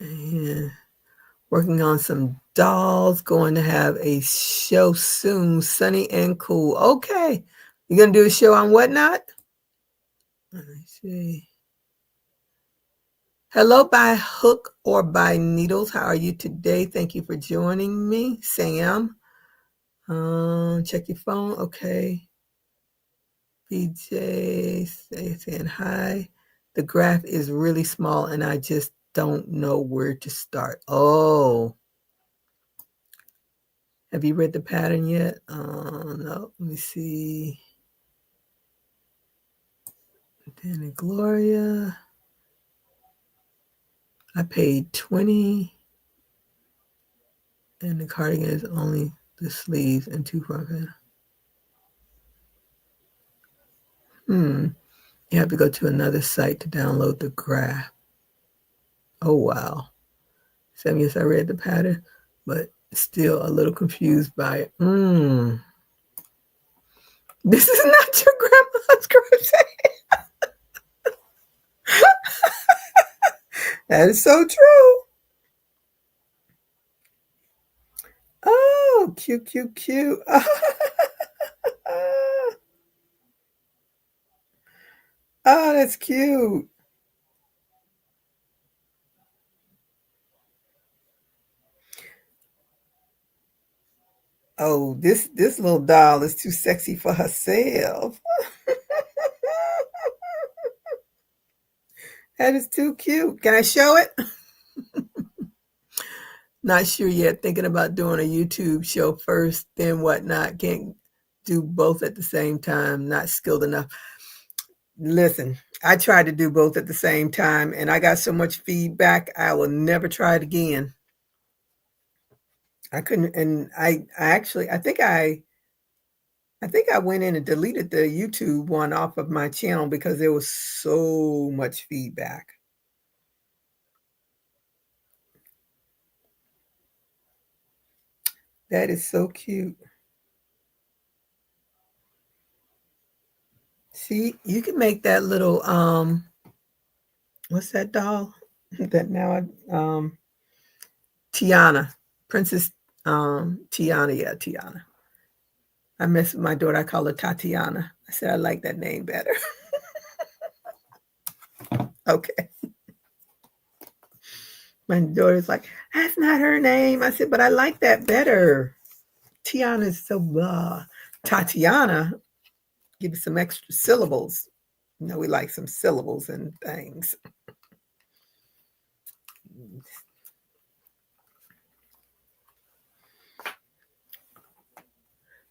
And working on some dolls. Going to have a show soon. Sunny and cool. Okay. You gonna do a show on Whatnot? Let me see. Hello by hook or by needles. How are you today? Thank you for joining me, Sam. Check your phone. Okay. BJ saying hi. The graph is really small and I just don't know where to start. Oh. Have you read the pattern yet? No. Let me see. Danny Gloria. I paid $20. And the cardigan is only the sleeves and 2 front panels. You have to go to another site to download the graph. Oh, wow. Sam, yes, I read the pattern, but still a little confused by it. This is not your grandma's crochet. That is so true. Oh, cute, cute, cute. Oh, that's cute. Oh, this little doll is too sexy for herself. That is too cute. Can I show it? Not sure yet. Thinking about doing a YouTube show first, then Whatnot. Can't do both at the same time. Not skilled enough. Listen, I tried to do both at the same time and I got so much feedback, I will never try it again. I couldn't, and I actually, I think I went in and deleted the YouTube one off of my channel because there was so much feedback. That is so cute. See, you can make that little what's that doll that now Tiana, Princess Tiana, yeah, Tiana. I mess with my daughter. I call her Tatiana. I said I like that name better. Okay. My daughter's like, that's not her name. I said, but I like that better. Tiana is so blah. Tatiana, give it some extra syllables. You know, we like some syllables and things.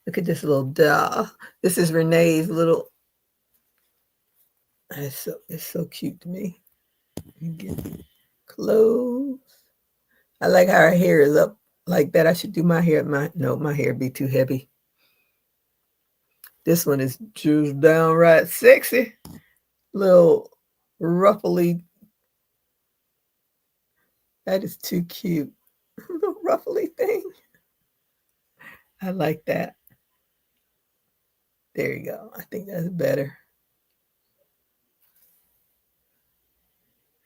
Look at this little doll. This is Renee's little. It's so cute to me. You get clothes. I like how her hair is up like that. I should do my hair. My hair be too heavy. This one is just downright sexy. Little ruffly. That is too cute. The ruffly thing. I like that. There you go. I think that's better.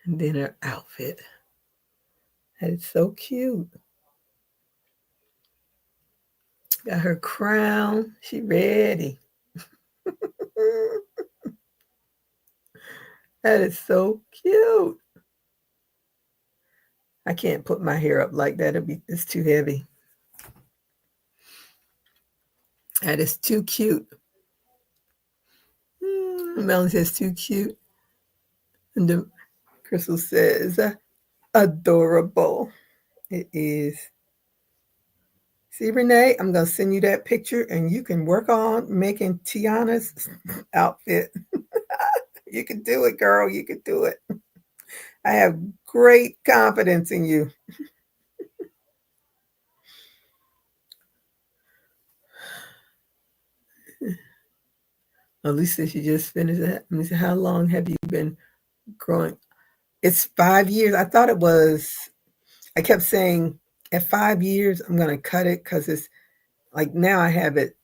And then her outfit. That is so cute. Got her crown. She ready. That is so cute. I can't put my hair up like that. It's too heavy. That is too cute. Melanie says too cute. And the Crystal says adorable. It is. See, Renee, I'm going to send you that picture and you can work on making Tiana's outfit. You can do it, girl. You can do it. I have great confidence in you. Lisa, she just finished that. Let me see, how long have you been growing? It's 5 years. I thought it was, I kept saying at 5 years, I'm going to cut it because it's like now I have it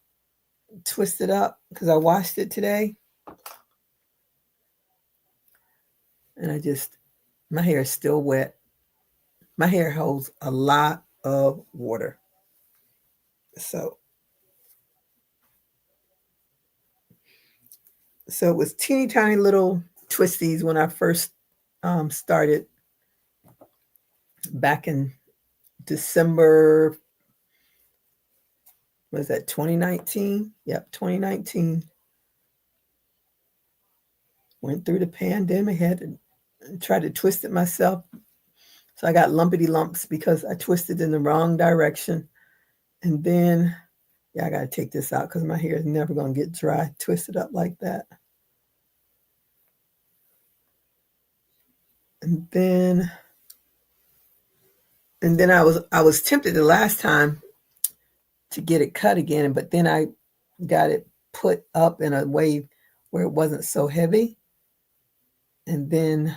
twisted up because I washed it today. And my hair is still wet. My hair holds a lot of water. So it was teeny tiny little twisties when I first started back in December, was that 2019? Yep, 2019. Went through the pandemic, had to try to twist it myself. So I got lumpity lumps because I twisted in the wrong direction. And then, yeah, I got to take this out because my hair is never going to get dry, twisted up like that. And then I was tempted the last time to get it cut again, but then I got it put up in a way where it wasn't so heavy. And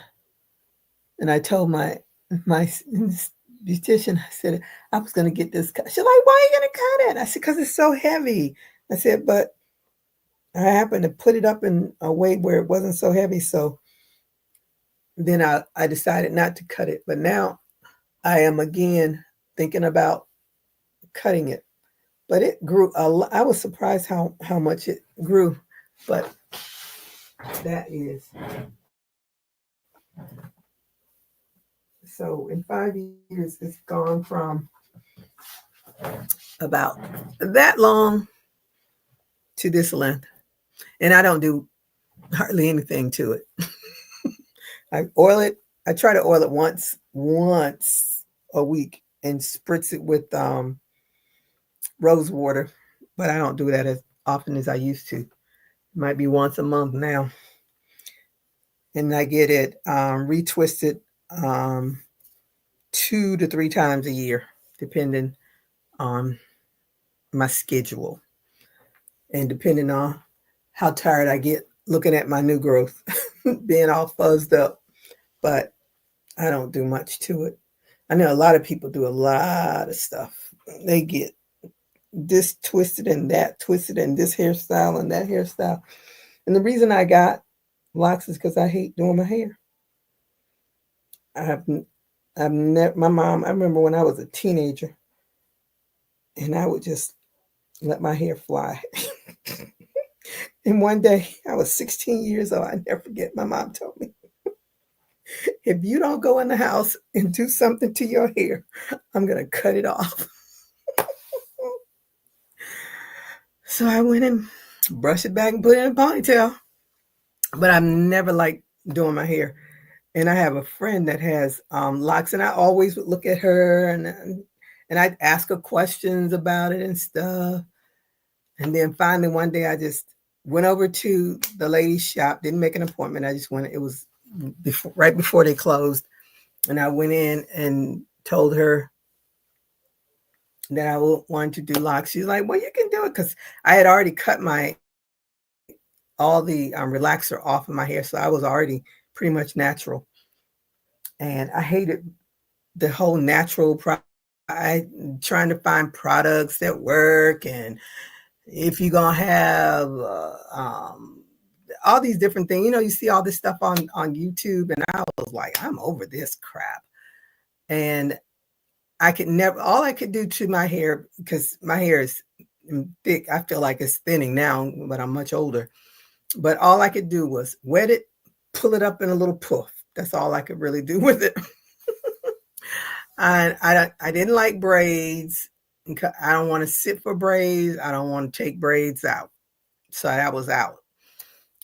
I told my beautician, I said, I was going to get this cut. She's like, why are you going to cut it? I said, because it's so heavy. I said, but I happened to put it up in a way where it wasn't so heavy. So then I decided not to cut it. But now I am again thinking about cutting it. But it grew a lot. I was surprised how much it grew. But that is. So in 5 years, it's gone from about that long to this length. And I don't do hardly anything to it. I oil it. I try to oil it once a week and spritz it with rose water. But I don't do that as often as I used to. It might be once a month now. And I get it retwisted 2 to 3 times a year, depending on my schedule and depending on how tired I get looking at my new growth, being all fuzzed up. But I don't do much to it. I know a lot of people do a lot of stuff. They get this twisted and that twisted and this hairstyle and that hairstyle. And the reason I got locks is because I hate doing my hair. I've never, my mom, I remember when I was a teenager and I would just let my hair fly. And one day I was 16 years old. I never forget. My mom told me, if you don't go in the house and do something to your hair, I'm going to cut it off. So I went and brushed it back and put it in a ponytail. But I've never liked doing my hair. And I have a friend that has locks, and I always would look at her and I'd ask her questions about it and stuff. And then finally one day I just went over to the lady's shop, didn't make an appointment. I just went, it was right before they closed. And I went in and told her that I wanted to do locks. She's like, well, you can do it. Cause I had already cut all the relaxer off of my hair. So I was already pretty much natural. And I hated the whole natural trying to find products that work, and if you're gonna have all these different things, you see all this stuff on YouTube, and I was like, I'm over this crap. And I could never, all I could do to my hair, because my hair is thick, I feel like it's thinning now, but I'm much older. But all I could do was wet it, pull it up in a little puff. That's all I could really do with it. I didn't like braids. I don't want to sit for braids. I don't want to take braids out. So that was out.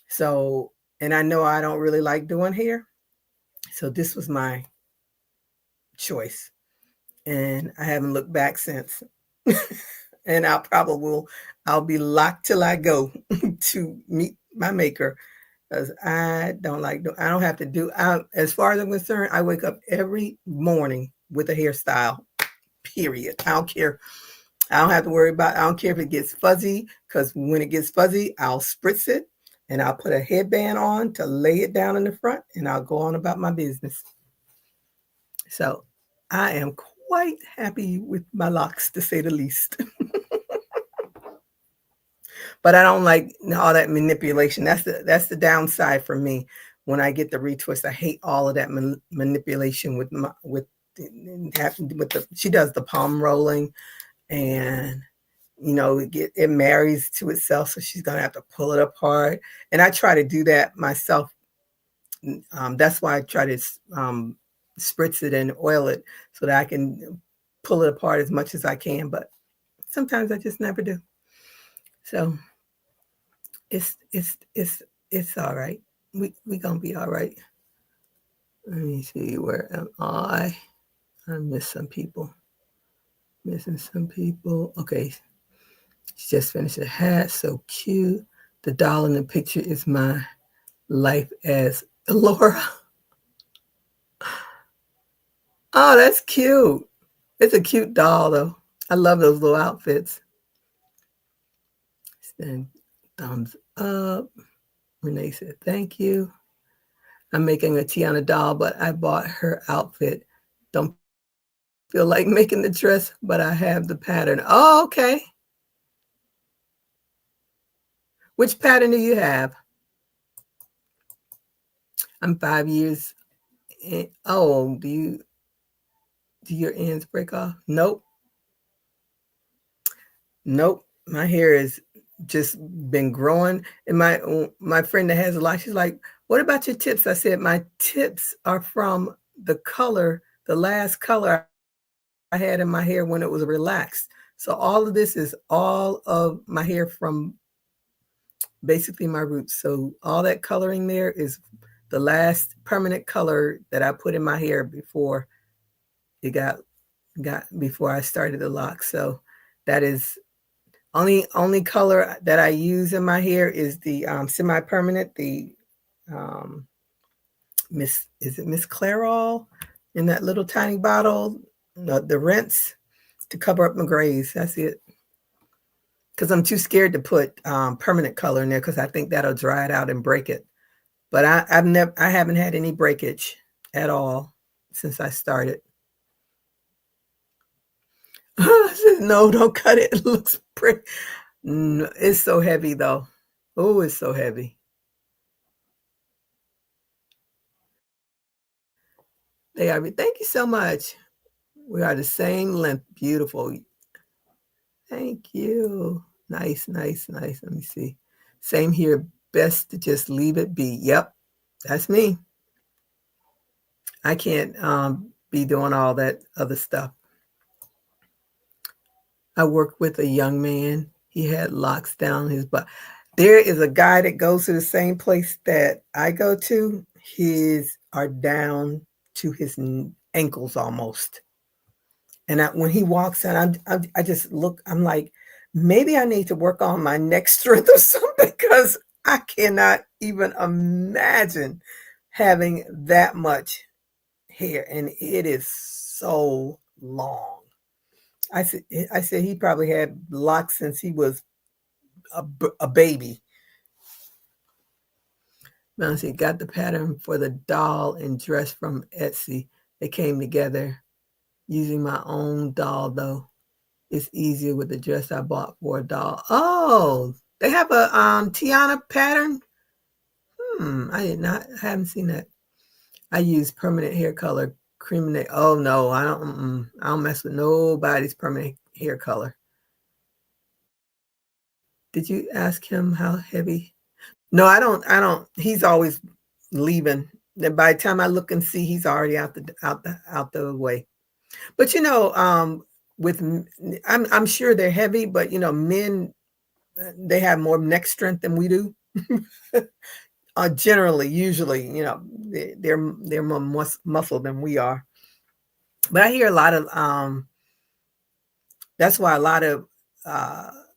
So, and I know I don't really like doing hair. So this was my choice. And I haven't looked back since. And I'll be locked till I go to meet my maker. Because I don't have to do, as far as I'm concerned, I wake up every morning with a hairstyle, period. I don't care. I don't have to worry about, I don't care if it gets fuzzy, because when it gets fuzzy, I'll spritz it and I'll put a headband on to lay it down in the front, and I'll go on about my business. So I am quite happy with my locks, to say the least. But I don't like all that manipulation. That's the downside for me. When I get the retwist, I hate all of that manipulation she does the palm rolling, and it marries to itself, so she's gonna have to pull it apart. And I try to do that myself. That's why I try to spritz it and oil it so that I can pull it apart as much as I can. But sometimes I just never do. So it's all right. We gonna be all right. Let me see, where am I? I missed some people. Missing some people. Okay. She just finished a hat. So cute. The doll in the picture is my life as Laura. Oh, that's cute. It's a cute doll, though. I love those little outfits. Then thumbs up. Renee said, thank you. I'm making a Tiana doll, but I bought her outfit. Don't feel like making the dress, but I have the pattern. Oh, okay. Which pattern do you have? I'm 5 years in. Oh, do your ends break off? Nope. My hair has just been growing. And my friend that has a lot, she's like, what about your tips? I said, my tips are from the last color I had in my hair when it was relaxed. So all of this is all of my hair from basically my roots. So all that coloring there is the last permanent color that I put in my hair before it got before I started the lock. So that is only color that I use in my hair is the semi-permanent, the Miss Clairol in that little tiny bottle, the rinse to cover up my grays. That's it. Because I'm too scared to put permanent color in there, because I think that'll dry it out and break it. But I haven't had any breakage at all since I started. No, don't cut it. It looks pretty. No, it's so heavy though. Oh, it's so heavy. They are. Thank you so much. We are the same length. Beautiful. Thank you. Nice, nice, nice. Let me see. Same here. Best to just leave it be. Yep, that's me. I can't be doing all that other stuff. I worked with a young man. He had locks down his butt. There is a guy that goes to the same place that I go to. His are down to his ankles almost. And when he walks in, I just look, I'm like, maybe I need to work on my neck strength or something because I cannot even imagine having that much hair. And it is so long. I said he probably had locks since he was a baby. Bouncy got the pattern for the doll and dress from Etsy. They came together using my own doll though. It's easier with the dress I bought for a doll. Oh, they have a Tiana pattern. I haven't seen that. I use permanent hair color, cream. Oh no, I don't mess with nobody's permanent hair color. Did you ask him how heavy? No, I don't. He's always leaving. And by the time I look and see, he's already out the way. But with I'm sure they're heavy, but men they have more neck strength than we do. Generally, usually, they're more muscle than we are. But I hear a lot of that's why a lot of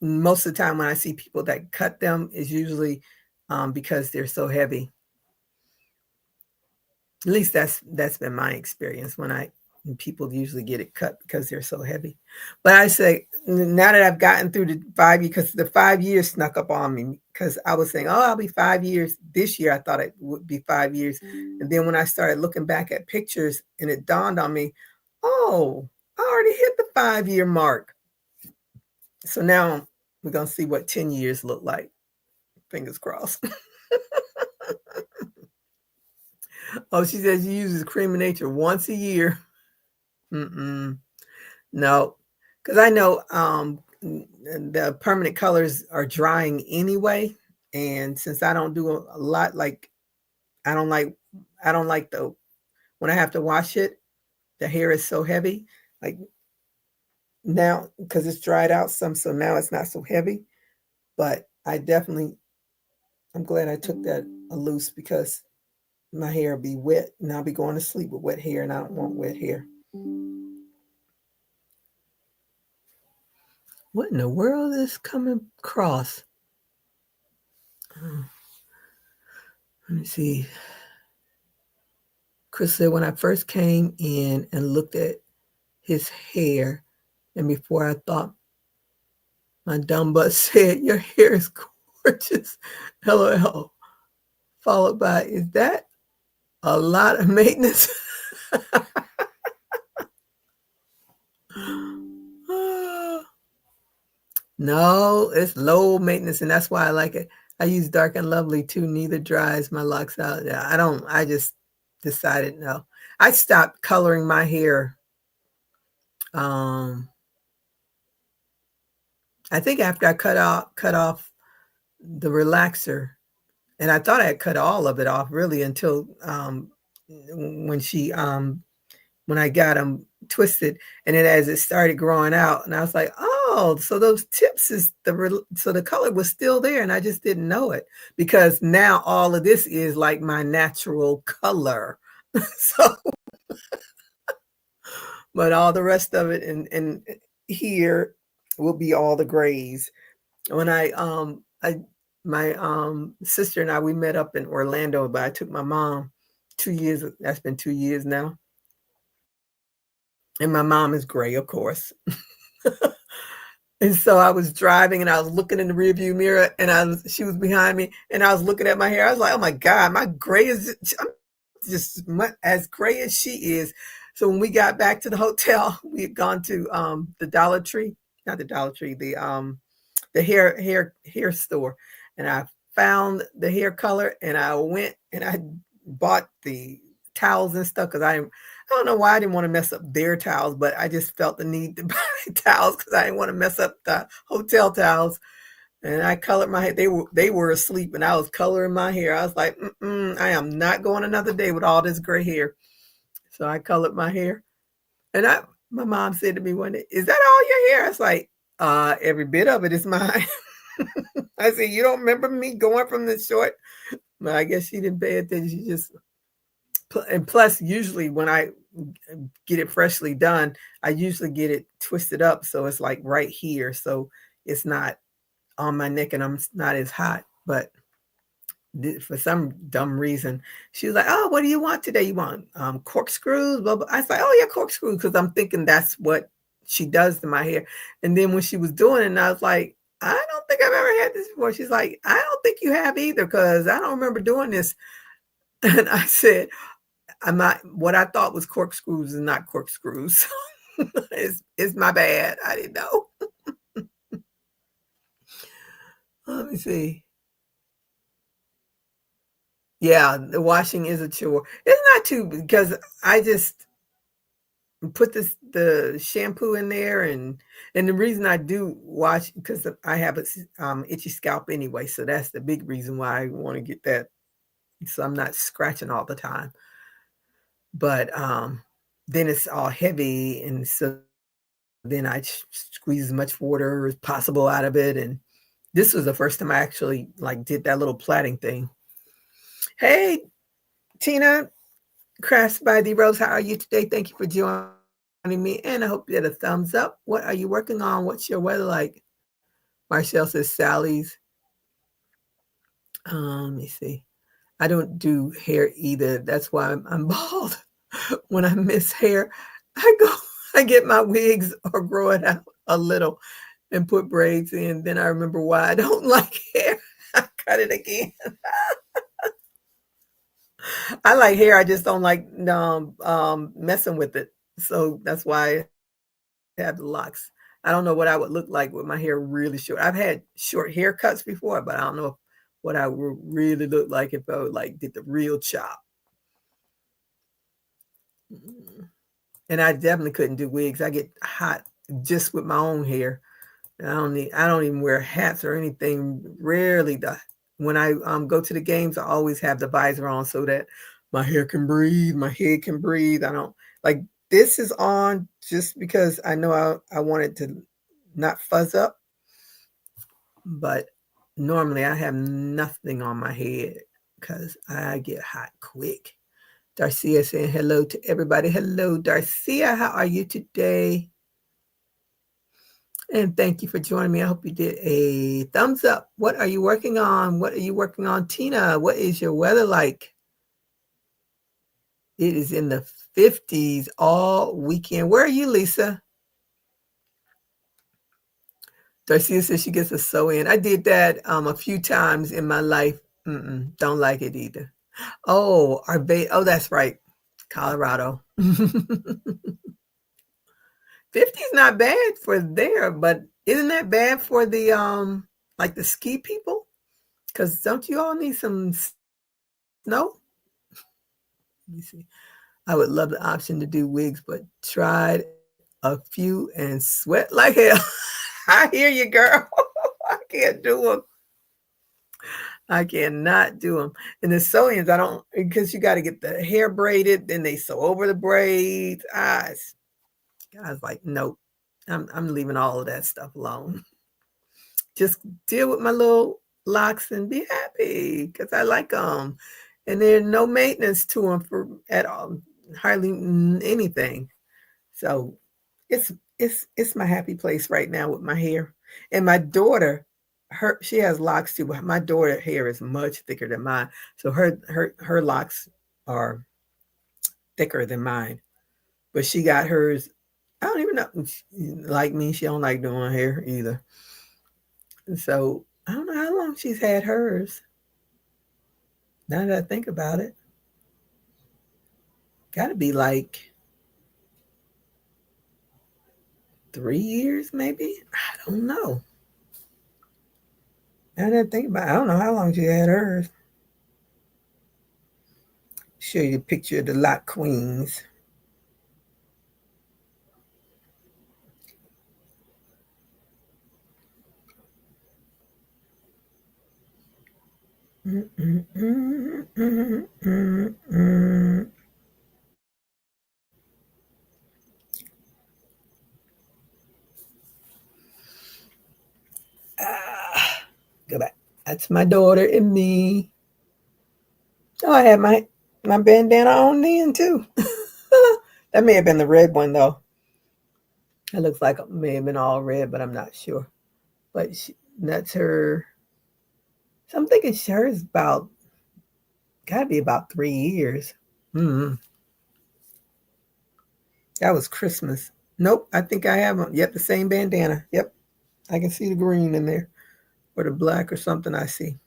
most of the time when I see people that cut them is usually because they're so heavy. At least that's been my experience when people usually get it cut because they're so heavy. But I say now that I've gotten through the 5 years, because the 5 years snuck up on me because I was saying, oh, I'll be 5 years. This year I thought it would be 5 years. And then when I started looking back at pictures and it dawned on me, oh, I already hit the 5-year mark. So now we're going to see what 10 years look like. Fingers crossed. Oh, she says she uses Cream of Nature once a year. No, because I know the permanent colors are drying anyway, and since I don't do a lot, like I don't like the when I have to wash it, the hair is so heavy. Like now, because it's dried out some, so now it's not so heavy. But I'm glad I took that loose because my hair will be wet, and I'll be going to sleep with wet hair, and I don't want wet hair. What in the world is coming across? Let me see. Chris said, when I first came in and looked at his hair, and before I thought, my dumb butt said, your hair is gorgeous. LOL. Followed by, is that a lot of maintenance? No, it's low maintenance, and that's why I like it. I use Dark and Lovely too. Neither dries my locks out. I just decided no. I stopped coloring my hair. I think after I cut off the relaxer, and I thought I had cut all of it off really until when I got them twisted, and then as it started growing out, and I was like, oh, so those tips so the color was still there, and I just didn't know it because now all of this is like my natural color. So, but all the rest of it and here will be all the grays. When my sister and I, we met up in Orlando, but I took my mom 2 years. That's been 2 years now. And my mom is gray, of course. And so I was driving and I was looking in the rearview mirror and she was behind me and I was looking at my hair. I was like, oh my God, my gray is just as gray as she is. So when we got back to the hotel, we had gone to the Dollar Tree, not the Dollar Tree, the hair store. And I found the hair color and I went and I bought the towels and stuff because I don't know why I didn't want to mess up their towels, but I just felt the need to buy towels because I didn't want to mess up the hotel towels. And I colored my hair. They were asleep, and I was coloring my hair. I was like, I am not going another day with all this gray hair. So I colored my hair, and my mom said to me one day, "Is that all your hair?" I was like, every bit of it is mine." I said, "You don't remember me going from the short?" But I guess she didn't pay attention. She just and plus, usually when I get it freshly done, I usually get it twisted up so it's like right here, so it's not on my neck and I'm not as hot. But for some dumb reason, she was like, "Oh, what do you want today? You want corkscrews?" Blah, blah. I was like, "Oh yeah, corkscrews," because I'm thinking that's what she does to my hair. And then when she was doing it, and I was like, "I don't think I've ever had this before." She's like, "I don't think you have either, because I don't remember doing this." And I said, "I'm not. What I thought was corkscrews is not corkscrews. It's my bad. I didn't know." Let me see. Yeah, the washing is a chore. It's not too because I just put the shampoo in there and the reason I do wash because I have a itchy scalp anyway, so that's the big reason why I want to get that so I'm not scratching all the time. But then it's all heavy, and so then I squeeze as much water as possible out of it. And this was the first time I actually like did that little plaiting thing. Hey, Tina, Crafts by the Rose, how are you today? Thank you for joining me, and I hope you had a thumbs up. What are you working on? What's your weather like? Marshall says Sally's. Let me see. I don't do hair either. That's why I'm bald. When I miss hair, I go, I get my wigs or grow it out a little and put braids in. Then I remember why I don't like hair. I cut it again. I like hair. I just don't like messing with it. So that's why I have the locks. I don't know what I would look like with my hair really short. I've had short haircuts before, but I don't know what I would really look like if I would like did the real chop. Mm. And I definitely couldn't do wigs. I get hot just with my own hair. I don't even wear hats or anything. Rarely when I go to the games, I always have the visor on so that my hair can breathe, my head can breathe. I don't like this is on just because I know I want it to not fuzz up, but normally I have nothing on my head because I get hot quick. Darcia saying hello to everybody. Hello, Darcia. How are you today? And thank you for joining me. I hope you did a thumbs up. What are you working on? What are you working on, Tina? What is your weather like? It is in the 50s all weekend. Where are you, Lisa? Darcia says she gets a sew in. I did that a few times in my life. Don't like it either. Oh, oh, that's right. Colorado. 50 is not bad for there, but isn't that bad for the like the ski people? Because don't you all need some snow? Let me see. I would love the option to do wigs, but tried a few and sweat like hell. I hear you, girl. I can't do them. I cannot do them. And the sewings, I don't, because you got to get the hair braided, then they sew over the braids. I was like, nope. I'm leaving all of that stuff alone. Just deal with my little locks and be happy because I like them. And there's no maintenance to them for at all, hardly anything. So it's my happy place right now with my hair. And my daughter, she has locks too, but my daughter's hair is much thicker than mine. So her locks are thicker than mine. But she got hers. I don't even know. Like me, she don't like doing hair either. So I don't know how long she's had hers. Now that I think about it, got to be like 3 years, maybe. I don't know. Now that I think about it, I don't know how long she had hers. show you a picture of the lot queens. Go back. That's my daughter and me. Oh, I had my bandana on then too. That may have been the red one though. It looks like it may have been all red, but I'm not sure. But that's her. So I'm thinking hers about gotta be about 3 years. Mm-hmm. That was Christmas. Nope, I think I have them. Yep, the same bandana. Yep, I can see the green in there, or the black or something. I see.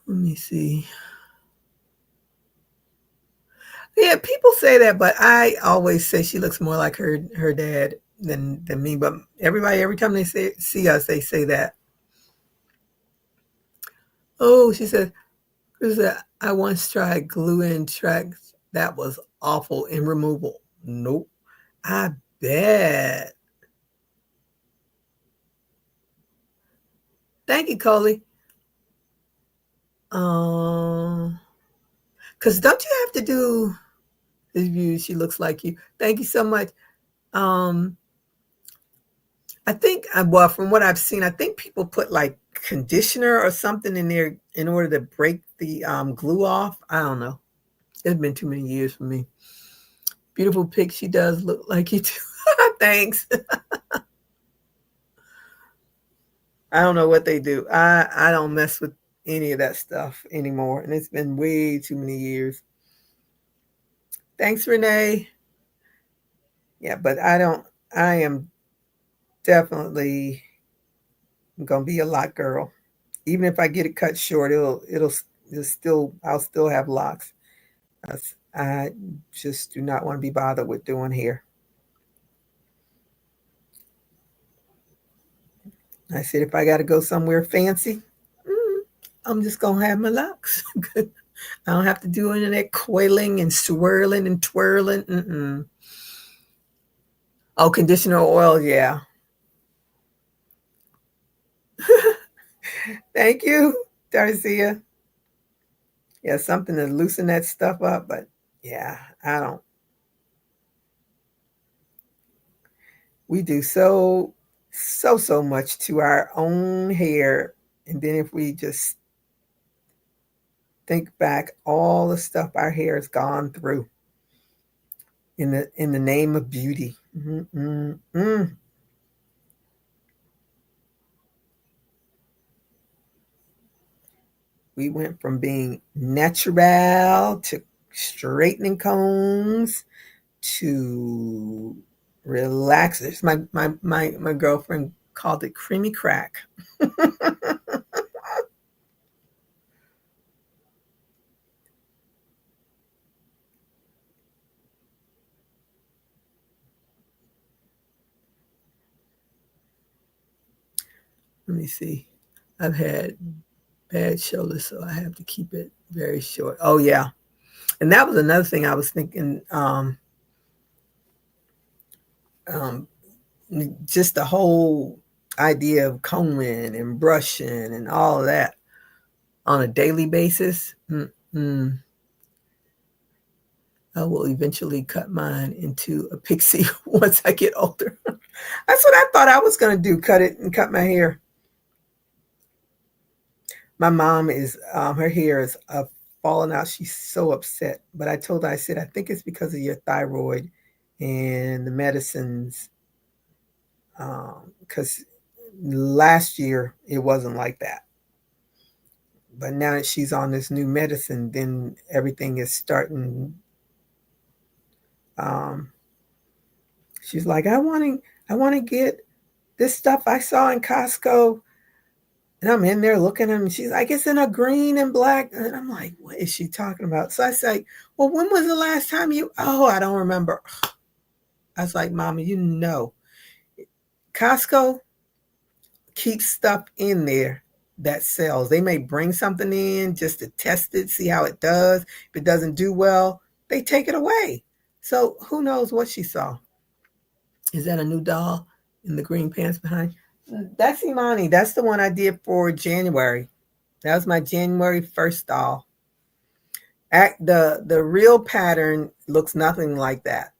Let me see. Yeah, people say that, but I always say she looks more like her dad than me. But everybody, every time they see us, they say that. Oh, she said, I once tried glue-in tracks. That was awful and removal. Nope. I bet. Thank you, Coley. Because don't you have to do this view? She looks like you. Thank you so much. I think, well, from what I've seen, I think people put like conditioner or something in there in order to break the glue off. I don't know. It's been too many years for me. Beautiful pic. She does look like you too. Thanks. I don't know what they do. I don't mess with any of that stuff anymore. And it's been way too many years. Thanks, Renee. Yeah, but I am definitely gonna be a lot girl. Even if I get it cut short, it'll still I'll still have locks. I just do not want to be bothered with doing hair. I said if I got to go somewhere fancy, I'm just gonna have my locks. I don't have to do any of that coiling and swirling and twirling. Mm-mm. Oh, conditioner oil, yeah. Thank you, Darcia. Yeah, something to loosen that stuff up, but yeah, I don't. We do so much to our own hair, and then if we just think back all the stuff our hair has gone through in the name of beauty. Mm-mm-mm. We went from being natural to straightening combs to relaxers. My girlfriend called it creamy crack. Let me see. I've had bad shoulders, so I have to keep it very short. Oh yeah, and that was another thing I was thinking. Um, just the whole idea of combing and brushing and all of that on a daily basis. I will eventually cut mine into a pixie once I get older. That's what I thought I was going to do, cut it and cut my hair. My mom is, her hair is falling out. She's so upset. But I told her, I said, I think it's because of your thyroid and the medicines. Because last year it wasn't like that. But now that she's on this new medicine, then everything is starting. She's like, I want to get this stuff I saw in Costco. And I'm in there looking at them. She's like, it's in a green and black. And I'm like, what is she talking about? So I say, well, when was the last time you, oh, I don't remember. I was like, Mama, you know, Costco keeps stuff in there that sells. They may bring something in just to test it, see how it does. If it doesn't do well, they take it away. So who knows what she saw? Is that a new doll in the green pants behind? That's Imani. That's the one I did for January. That was my January 1st doll. The real pattern looks nothing like that.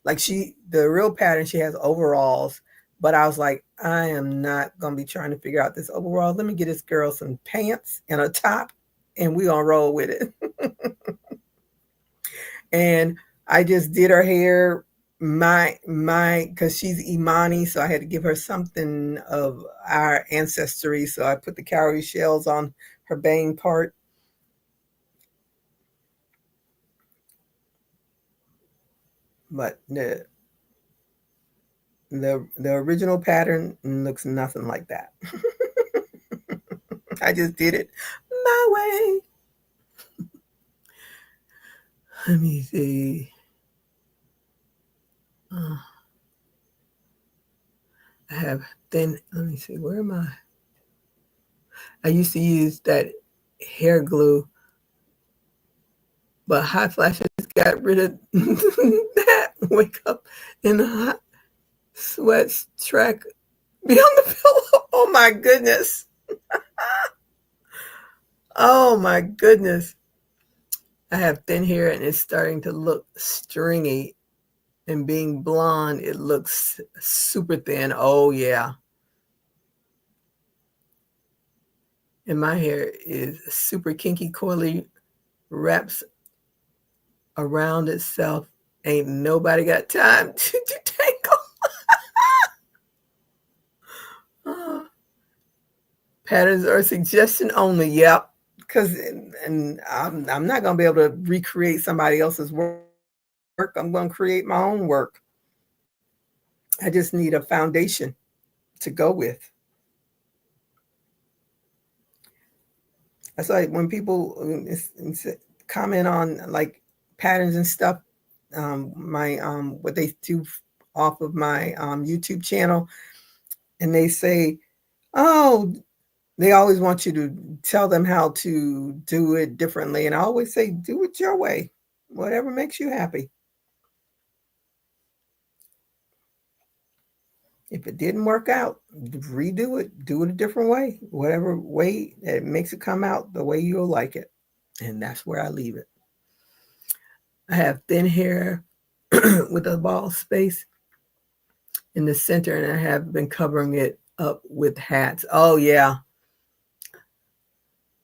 Like the real pattern, she has overalls, but I was like, I am not gonna be trying to figure out this overall. Let me get this girl some pants and a top, and we gonna roll with it. And I just did her hair because she's Imani, so I had to give her something of our ancestry. So I put the cowrie shells on her bang part. But the original pattern looks nothing like that. I just did it my way. Let me see. I have thin, let me see, where am I? I used to use that hair glue, but hot flashes got rid of that. Wake up in a hot sweats track beyond the pillow. Oh my goodness. Oh my goodness. I have thin hair and it's starting to look stringy. And being blonde, it looks super thin. Oh yeah. And my hair is super kinky, coily, wraps around itself. Ain't nobody got time to tangle. Patterns are suggestion only. Yep. Because and I'm not going to be able to recreate somebody else's work. I'm going to create my own work. I just need a foundation to go with. That's like when people comment on like patterns and stuff, my what they do off of my YouTube channel, and they say, oh, they always want you to tell them how to do it differently. And I always say, do it your way, whatever makes you happy. If it didn't work out, redo it, do it a different way, whatever way that makes it come out the way you'll like it. And that's where I leave it. I have thin hair with a ball space in the center, and I have been covering it up with hats. Oh, yeah.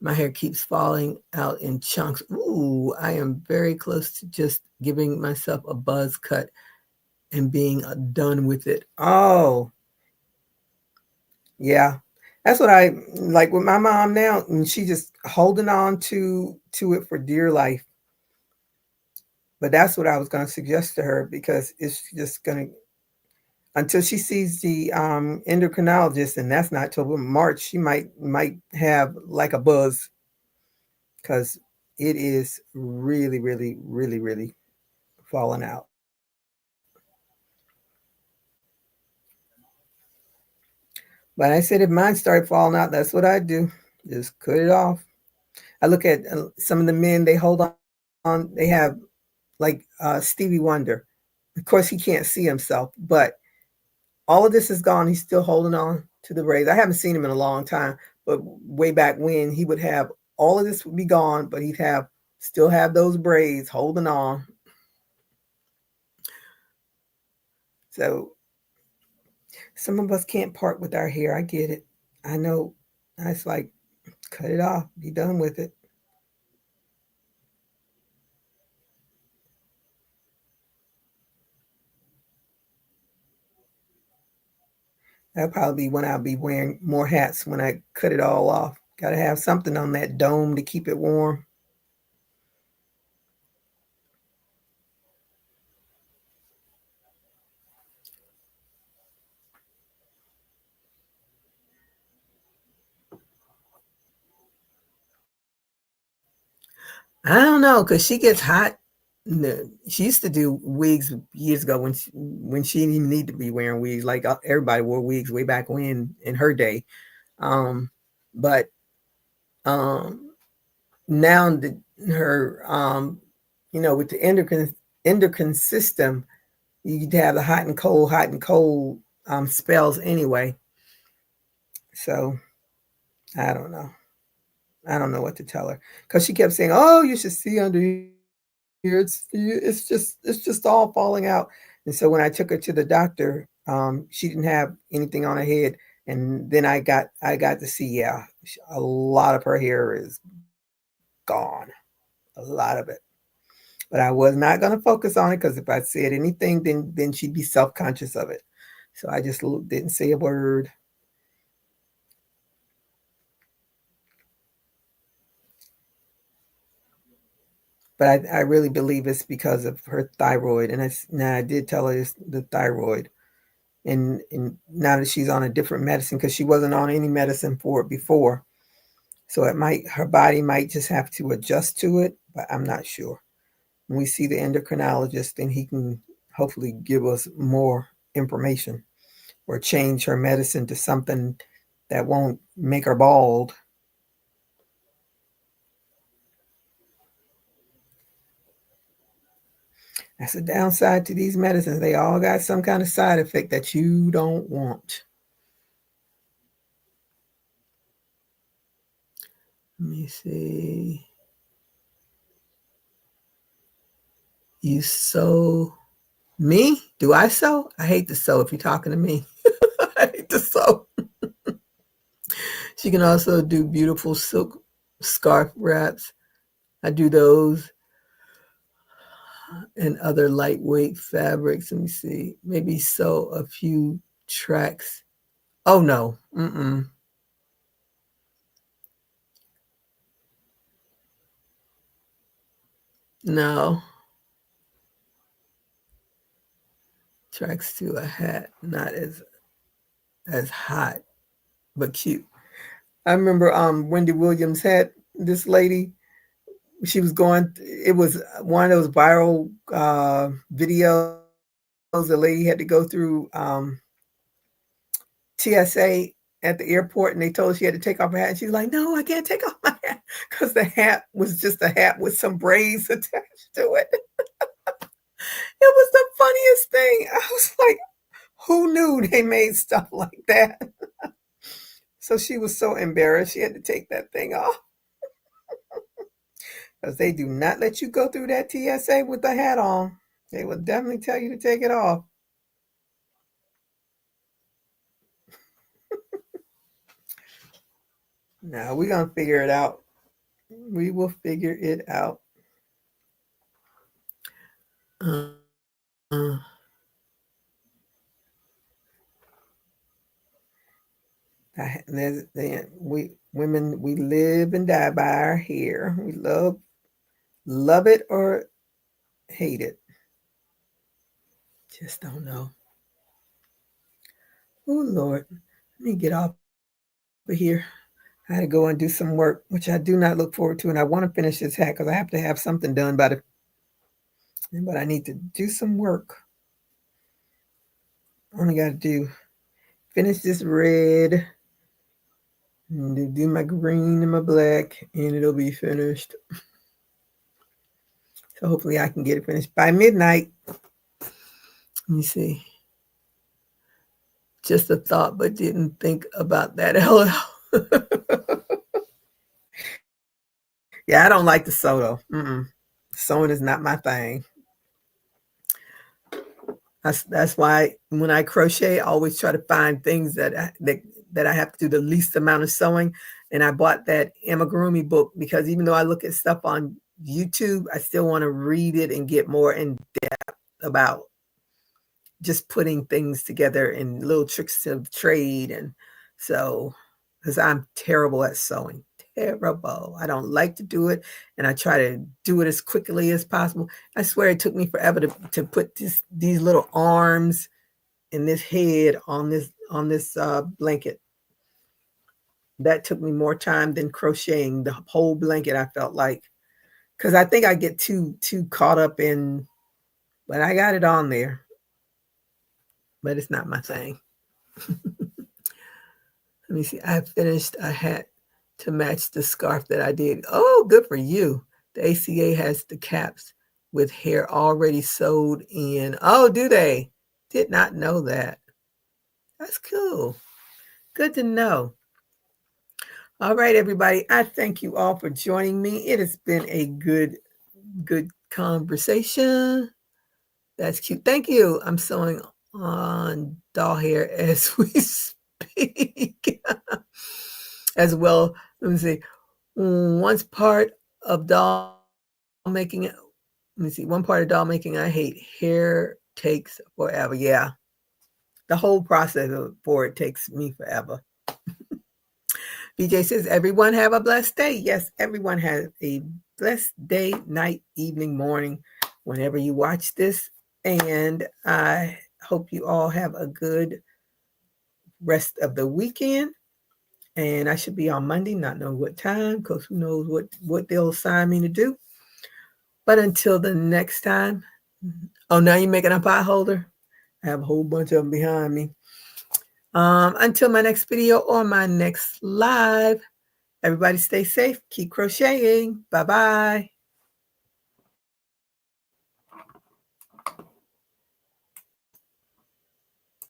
My hair keeps falling out in chunks. Ooh, I am very close to just giving myself a buzz cut and being done with it. Oh, yeah. That's what I like with my mom now, and she just holding on to it for dear life. But that's what I was going to suggest to her, because it's just going to, until she sees the endocrinologist, and that's not till March, she might have like a buzz, because it is really, really, really, really falling out. But I said if mine started falling out, that's what I do. Just cut it off. I look at some of the men, they hold on, they have like Stevie Wonder. Of course, he can't see himself, but all of this is gone. He's still holding on to the braids. I haven't seen him in a long time, but way back when, he would have all of this would be gone, but he'd still have those braids holding on. So some of us can't part with our hair. I get it. I know. It's like, cut it off. Be done with it. That'll probably be when I'll be wearing more hats, when I cut it all off. Got to have something on that dome to keep it warm. I don't know, because she gets hot. She used to do wigs years ago when she didn't even need to be wearing wigs. Like everybody wore wigs way back when in her day. But now her with the endocrine system, you have the hot and cold spells anyway. So I don't know. I don't know what to tell her, because she kept saying, "Oh, you should see under here. It's just all falling out." And so when I took her to the doctor, she didn't have anything on her head, and then I got to see, yeah, a lot of her hair is gone, a lot of it. But I was not going to focus on it, because if I said anything, then she'd be self conscious of it. So I just didn't say a word. But I really believe it's because of her thyroid, and I did tell her it's the thyroid. And now that she's on a different medicine, because she wasn't on any medicine for it before, so her body might just have to adjust to it, but I'm not sure. When we see the endocrinologist, then he can hopefully give us more information, or change her medicine to something that won't make her bald. That's the downside to these medicines. They all got some kind of side effect that you don't want. Let me see. You sew. Me? Do I sew? I hate to sew if you're talking to me. I hate to sew. She can also do beautiful silk scarf wraps. I do those, and other lightweight fabrics. Let me see. Maybe sew a few tracks. Oh, no. Mm-mm. No. Tracks to a hat. Not as hot, but cute. I remember Wendy Williams had this lady. She was going. It was one of those viral videos. The lady had to go through TSA at the airport, and they told her she had to take off her hat. And she's like, "No, I can't take off my hat," because the hat was just a hat with some braids attached to it. It was the funniest thing. I was like, "Who knew they made stuff like that?" So she was so embarrassed, she had to take that thing off, because they do not let you go through that TSA with the hat on. They will definitely tell you to take it off. No, we're gonna figure it out. We will figure it out. Uh, uh, we women, we live and die by our hair. We love it or hate it. Just don't know. Oh Lord, let me get off of here. I had to go and do some work, which I do not look forward to, and I want to finish this hat because I have to have something done by the. But I need to do some work. Only got to finish this red, and do my green and my black, and it'll be finished. So hopefully I can get it finished by midnight. Let me see. Just a thought, but didn't think about that. LOL. Yeah, I don't like to sew though. Sewing is not my thing. That's why when I crochet, I always try to find things that I have to do the least amount of sewing. And I bought that amigurumi book because even though I look at stuff on YouTube, I still want to read it and get more in depth about just putting things together and little tricks of trade. And so, because I'm terrible at sewing, terrible. I don't like to do it, and I try to do it as quickly as possible. I swear it took me forever to put these little arms and this head on this blanket. That took me more time than crocheting the whole blanket. I felt like, because I think I get too caught up in, but I got it on there, but it's not my thing. Let me see. I finished a hat. to match the scarf that I did. Oh, good for you. The ACA has the caps with hair already sewed in. Oh, do they? Did not know that. That's cool. Good to know. All right, everybody. I thank you all for joining me. It has been a good conversation. That's cute. Thank you. I'm sewing on doll hair as we speak. As well, let me see. Once part of doll making, let me see. One part of doll making I hate. Hair takes forever. Yeah. The whole process for it takes me forever. BJ says, everyone have a blessed day. Yes, everyone has a blessed day, night, evening, morning, whenever you watch this. And I hope you all have a good rest of the weekend. And I should be on Monday, not know what time, because who knows what they'll assign me to do. But until the next time. Oh, now you're making a pot holder? I have a whole bunch of them behind me. Until my next video or my next live, everybody stay safe. Keep crocheting. Bye-bye.